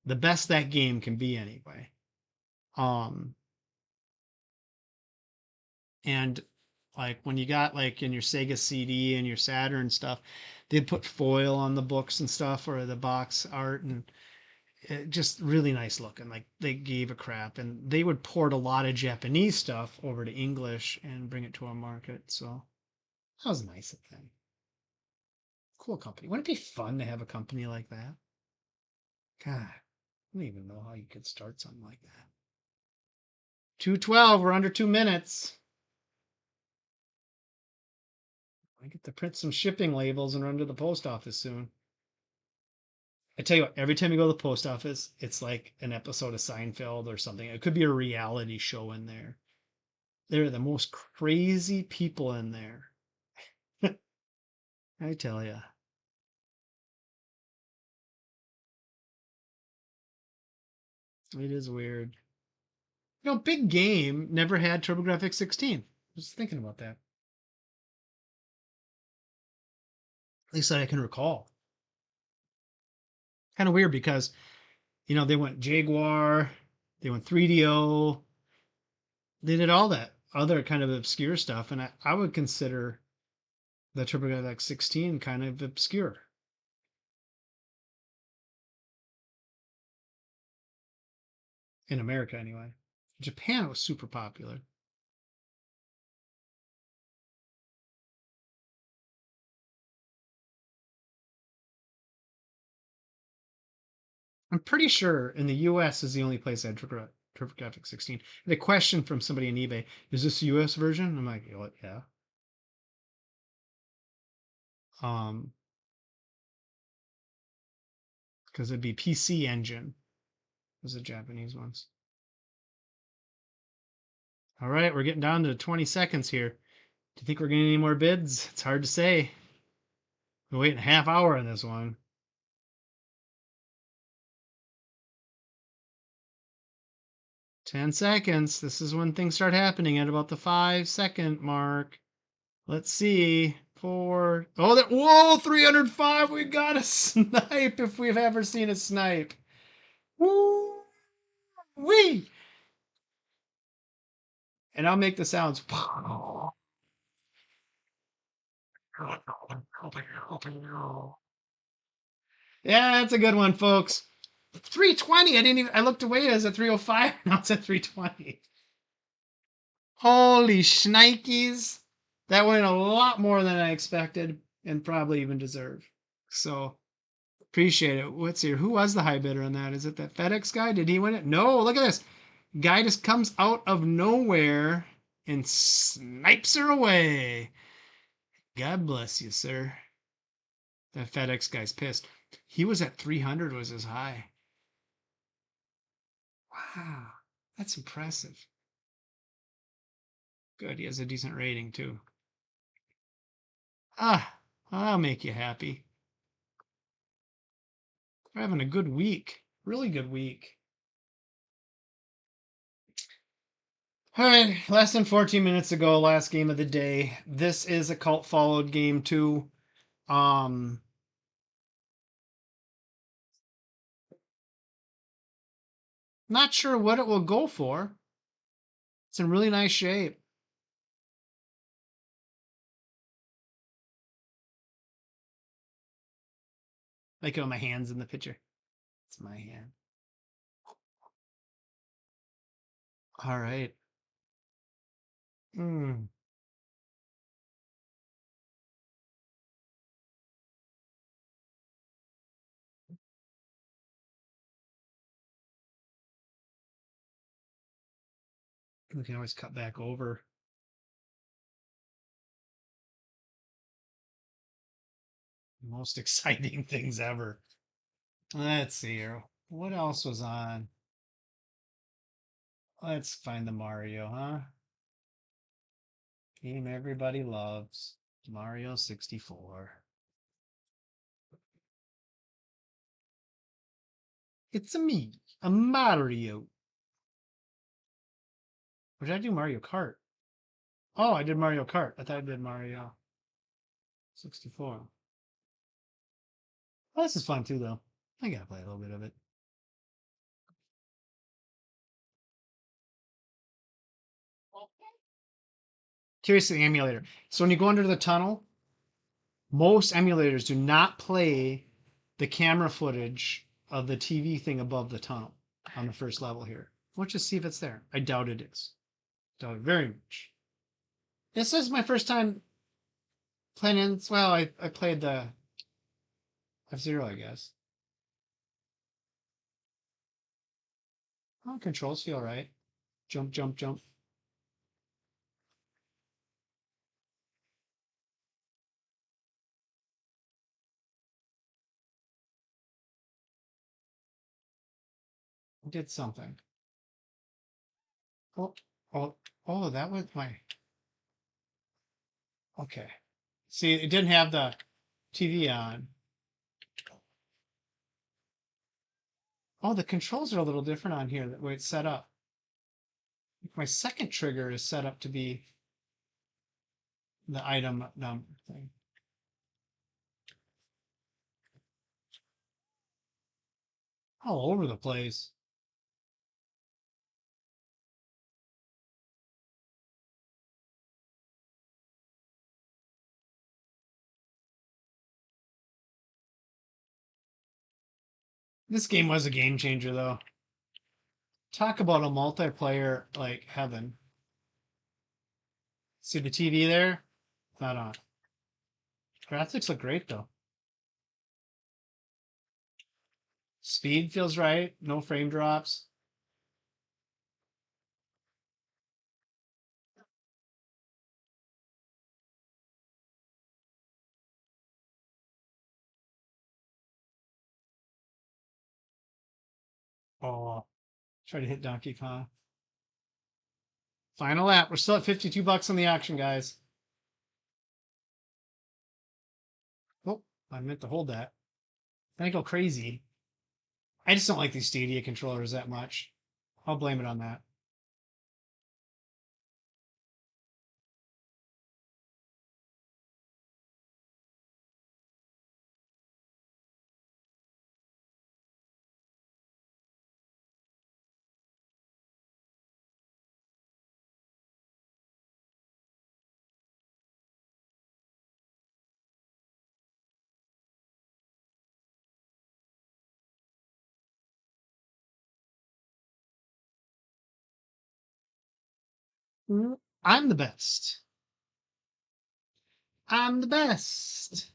The best that game can be anyway. And like when you got like in your Sega CD and your Saturn stuff, they'd put foil on the books and stuff or the box art, and it just really nice looking. Like they gave a crap, and they would port a lot of Japanese stuff over to English and bring it to our market. So that was nice of them. Cool company. Wouldn't it be fun to have a company like that? God, I don't even know how you could start something like that. 212, we're under 2 minutes. I get to print some shipping labels and run to the post office soon. I tell you what, every time you go to the post office, it's like an episode of Seinfeld or something. It could be a reality show in there. They're the most crazy people in there. I tell you. It is weird. You know, Big Game never had TurboGrafx 16. Just thinking about that. At least that I can recall. Kind of weird because, you know, they went Jaguar, they went 3DO, they did all that other kind of obscure stuff, and I would consider the TurboGrafx 16 kind of obscure. In America, anyway. Japan was super popular. I'm pretty sure in the US is the only place that had TurboGrafx 16. And a question from somebody on eBay, is this the US version? I'm like, what? Yeah. Because it'd be PC Engine was the Japanese ones. All right, we're getting down to 20 seconds here. Do you think we're getting any more bids? It's hard to say. We're waiting a half hour on this one. 10 seconds. This is when things start happening at about the 5-second mark. Let's see. 4. Oh, that. Whoa, 305. We got a snipe if we've ever seen a snipe. Woo! Wee! And I'll make the sounds. Yeah, that's a good one, folks. 320. I looked away as a 305. Now it's at 320. Holy shnikes. That went a lot more than I expected and probably even deserve. So appreciate it. What's here? Who was the high bidder on that? Is it that FedEx guy? Did he win it? No, look at this. Guy just comes out of nowhere and snipes her away. God bless you, sir. That FedEx guy's pissed. He was at 300 was his high. Wow, that's impressive. Good, he has a decent rating too. Ah, I'll make you happy. We're having a good week. Really good week. All right, less than 14 minutes ago, last game of the day. This is a cult followed game too. Not sure what it will go for. It's in really nice shape. Like my hands in the picture. It's my hand. All right. Hmm. We can always cut back over. Most exciting things ever. Let's see here. What else was on? Let's find the Mario, huh? Game everybody loves. Mario 64. It's me, a Mario. Or did I do Mario Kart? Oh, I did Mario Kart. I thought I did Mario 64. Well, this is fun too, though. I gotta play a little bit of it. Curious to the emulator. So when you go under the tunnel, most emulators do not play the camera footage of the TV thing above the tunnel on the first level here. Let's just see if it's there. I doubt it is. Doubt it very much. This is my first time playing in. Well, I played the F-Zero, I guess. Oh, controls feel right. Jump, jump, jump. Did something. Oh, oh, oh, that was my. Okay. See, it didn't have the TV on. Oh, the controls are a little different on here, the way it's set up. My second trigger is set up to be the item number thing. All over the place. This game was a game changer, though. Talk about a multiplayer like heaven. See the TV there? Not on. Graphics look great, though. Speed feels right. No frame drops. Oh, try to hit Donkey Kong. Final lap. We're still at 52 bucks on the auction, guys. Oh, I meant to hold that. Then I go crazy. I just don't like these Stadia controllers that much. I'll blame it on that. I'm the best. I'm the best.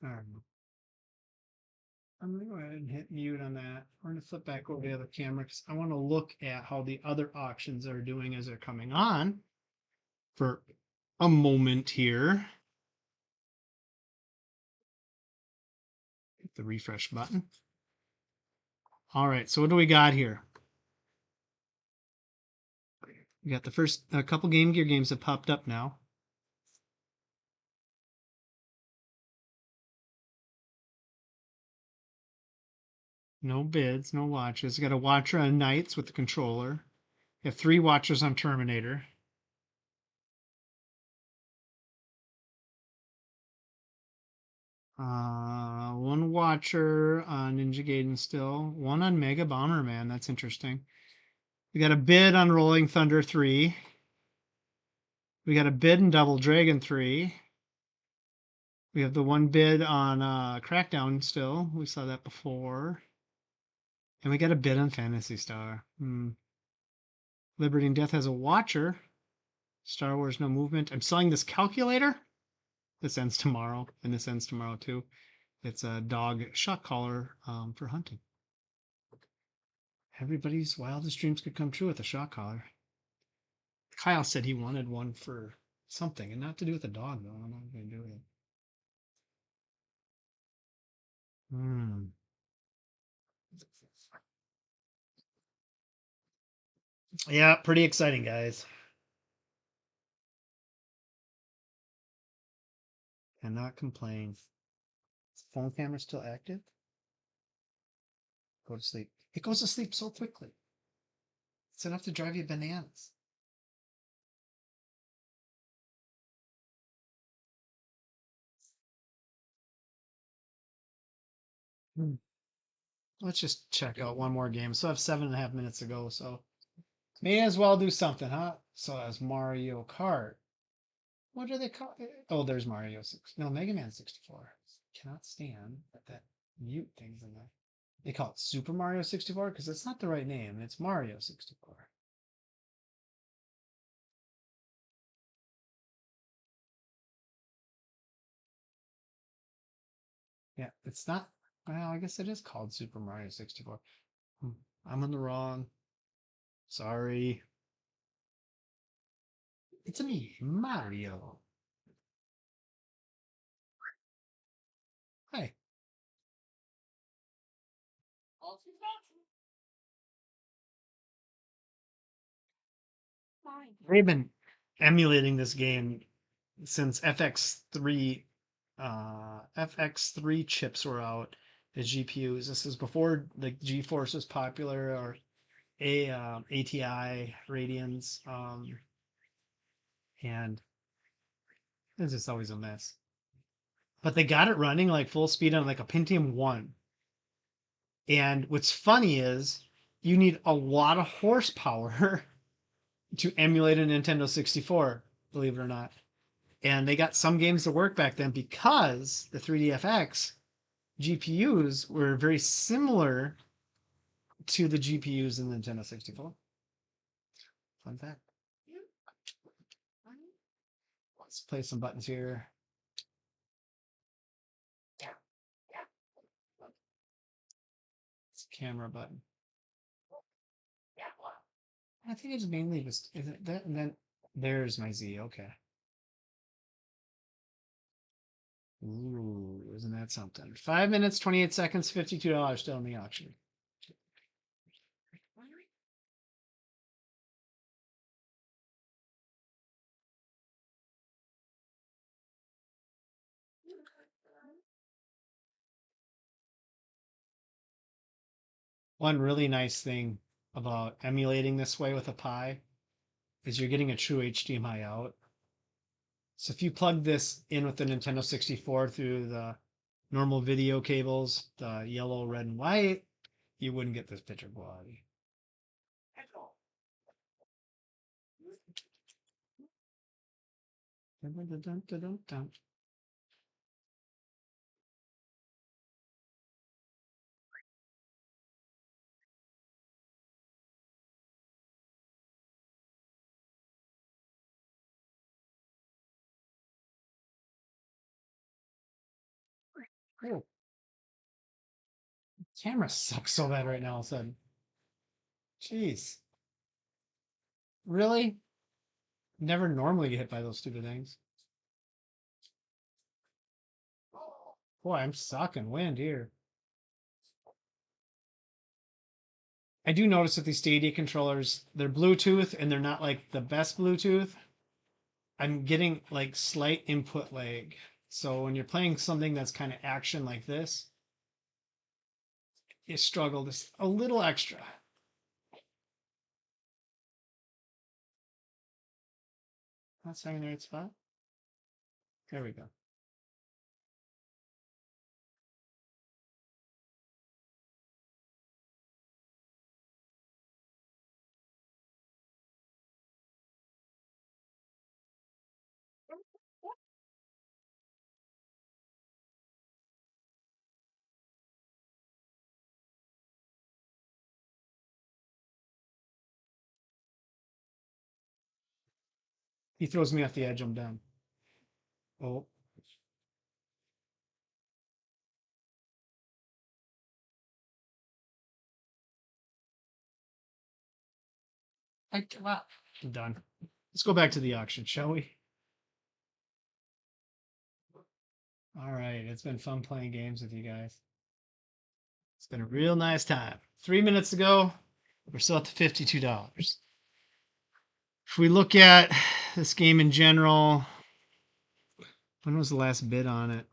I'm going to go ahead and hit mute on that. We're going to flip back over to the other camera because I want to look at how the other auctions are doing as they're coming on for a moment here. Hit the refresh button. All right, so what do we got here? We got the first couple Game Gear games that popped up now. No bids, no watches. We got a Watcher on Knights with the controller. We have 3 Watchers on Terminator. One Watcher on Ninja Gaiden still. One on Mega Bomberman. That's interesting. We got a bid on Rolling Thunder 3. We got a bid in Double Dragon 3. We have the one bid on Crackdown still. We saw that before. And we got a bid on Phantasy Star. Liberty and Death has a Watcher. Star Wars No Movement. I'm selling this calculator. This ends tomorrow, and this ends tomorrow too. It's a dog shot collar for hunting. Everybody's wildest dreams could come true with a shot collar. Kyle said he wanted one for something, and not to do with a dog, though. I'm not going to do it. Yeah, pretty exciting, guys. Cannot complain. Is the phone camera still active? Go to sleep. It goes to sleep so quickly. It's enough to drive you bananas. Let's just check out one more game. So I have 7.5 minutes to go, so may as well do something, huh? So as Mario Kart. What do they call it? Oh, there's Mario 6. No, Mega Man 64. Cannot stand that mute thing's in there. They call it Super Mario 64 because it's not the right name. It's Mario 64. Yeah, it's not. Well, I guess it is called Super Mario 64. I'm in the wrong. Sorry. It's me, Mario. Hi. They've been emulating this game since FX3 chips were out as GPUs. This is before the GeForce was popular or ATI Radeons, and it's just always a mess. But they got it running like full speed on like a Pentium 1. And what's funny is you need a lot of horsepower to emulate a Nintendo 64, believe it or not. And they got some games to work back then because the 3DFX GPUs were very similar to the GPUs in the Nintendo 64. Fun fact. Let's play some buttons here. It's a camera button. I think it's mainly just is it that, and then there's my Z. Okay. Ooh, isn't that something? 5 minutes, 28 seconds, $52 still in the auction. One really nice thing about emulating this way with a Pi is you're getting a true HDMI out. So if you plug this in with the Nintendo 64 through the normal video cables, the yellow, red, and white, you wouldn't get this picture quality. Dun, dun, dun, dun, dun, dun. Oh. Camera sucks so bad right now all of a sudden. Jeez. Really? Never normally get hit by those stupid things. Boy, I'm sucking wind here. I do notice that these Stadia controllers, they're Bluetooth and they're not like the best Bluetooth. I'm getting like slight input lag. So when you're playing something that's kind of action like this, you struggle just a little extra. That's in the right spot. There we go. He throws me off the edge, I'm done. Oh. Wow. I'm done. Let's go back to the auction, shall we? All right. It's been fun playing games with you guys. It's been a real nice time. 3 minutes ago, we're still at the $52. If we look at this game in general, when was the last bid on it?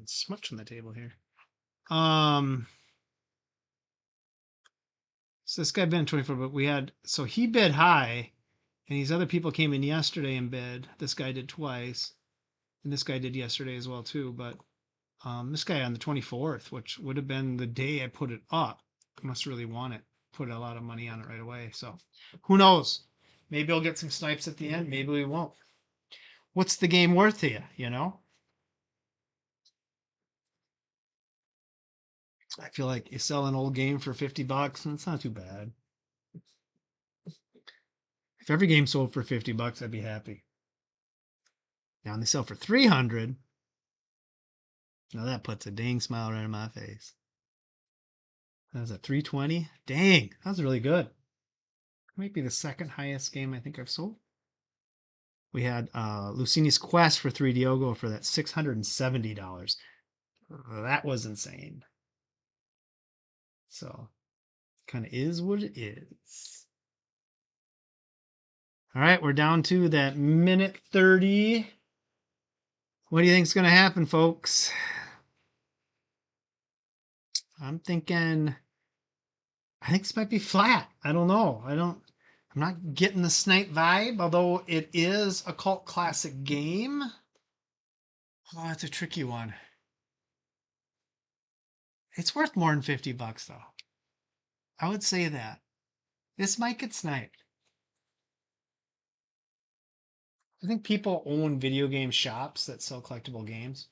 It's much on the table here. So this guy bid 24, but so he bid high, and these other people came in yesterday and bid. This guy did twice, and this guy did yesterday as well too. But this guy on the 24th, which would have been the day I put it up, must really want it. Put a lot of money on it right away. So who knows? Maybe I'll get some snipes at the end. Maybe we won't. What's the game worth to you? You know? I feel like you sell an old game for $50, and it's not too bad. If every game sold for $50, I'd be happy. Now, when they sell for 300, now that puts a dang smile right on my face. That was a 320. Dang, that was really good. Might be the second highest game I think I've sold. We had Lucini's Quest for 3Diogo for that $670. That was insane. So, kind of is what it is. All right, we're down to that minute 30. What do you think's going to happen, folks? I'm thinking, I think this might be flat. I don't know. I'm not getting the snipe vibe, although it is a cult classic game. Oh, it's a tricky one. It's worth more than $50 though. I would say that. This might get sniped. I think people own video game shops that sell collectible games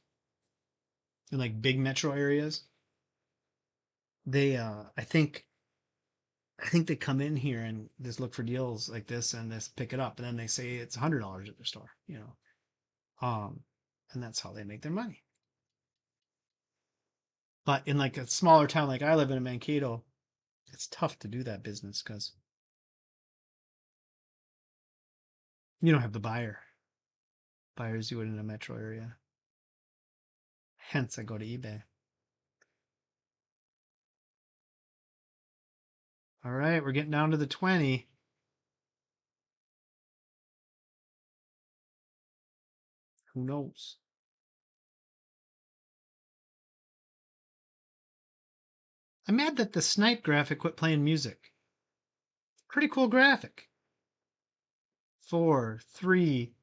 in like big metro areas. They I think they come in here and just look for deals like this and just pick it up, and then they say it's $100 at their store, you know. And that's how they make their money. But in like a smaller town like I live in Mankato, it's tough to do that business because you don't have the buyers you would in a metro area. Hence, I go to eBay. All right, we're getting down to the 20. Who knows? I'm mad that the snipe graphic quit playing music. Pretty cool graphic. 4, 3,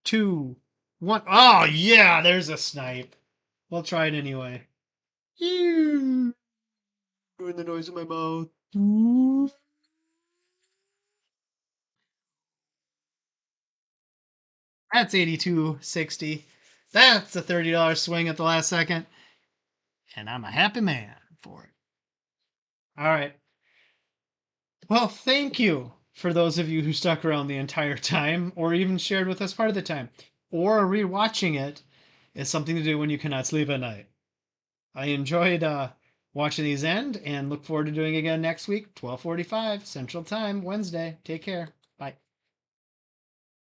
2, 1. Oh, yeah, there's a snipe. We'll try it anyway. Doing the noise in my mouth. That's 82.60. That's a $30 swing at the last second. And I'm a happy man for it. All right. Well, thank you for those of you who stuck around the entire time or even shared with us part of the time or are rewatching it is something to do when you cannot sleep at night. I enjoyed watching these end and look forward to doing it again next week, 12:45 Central Time, Wednesday. Take care.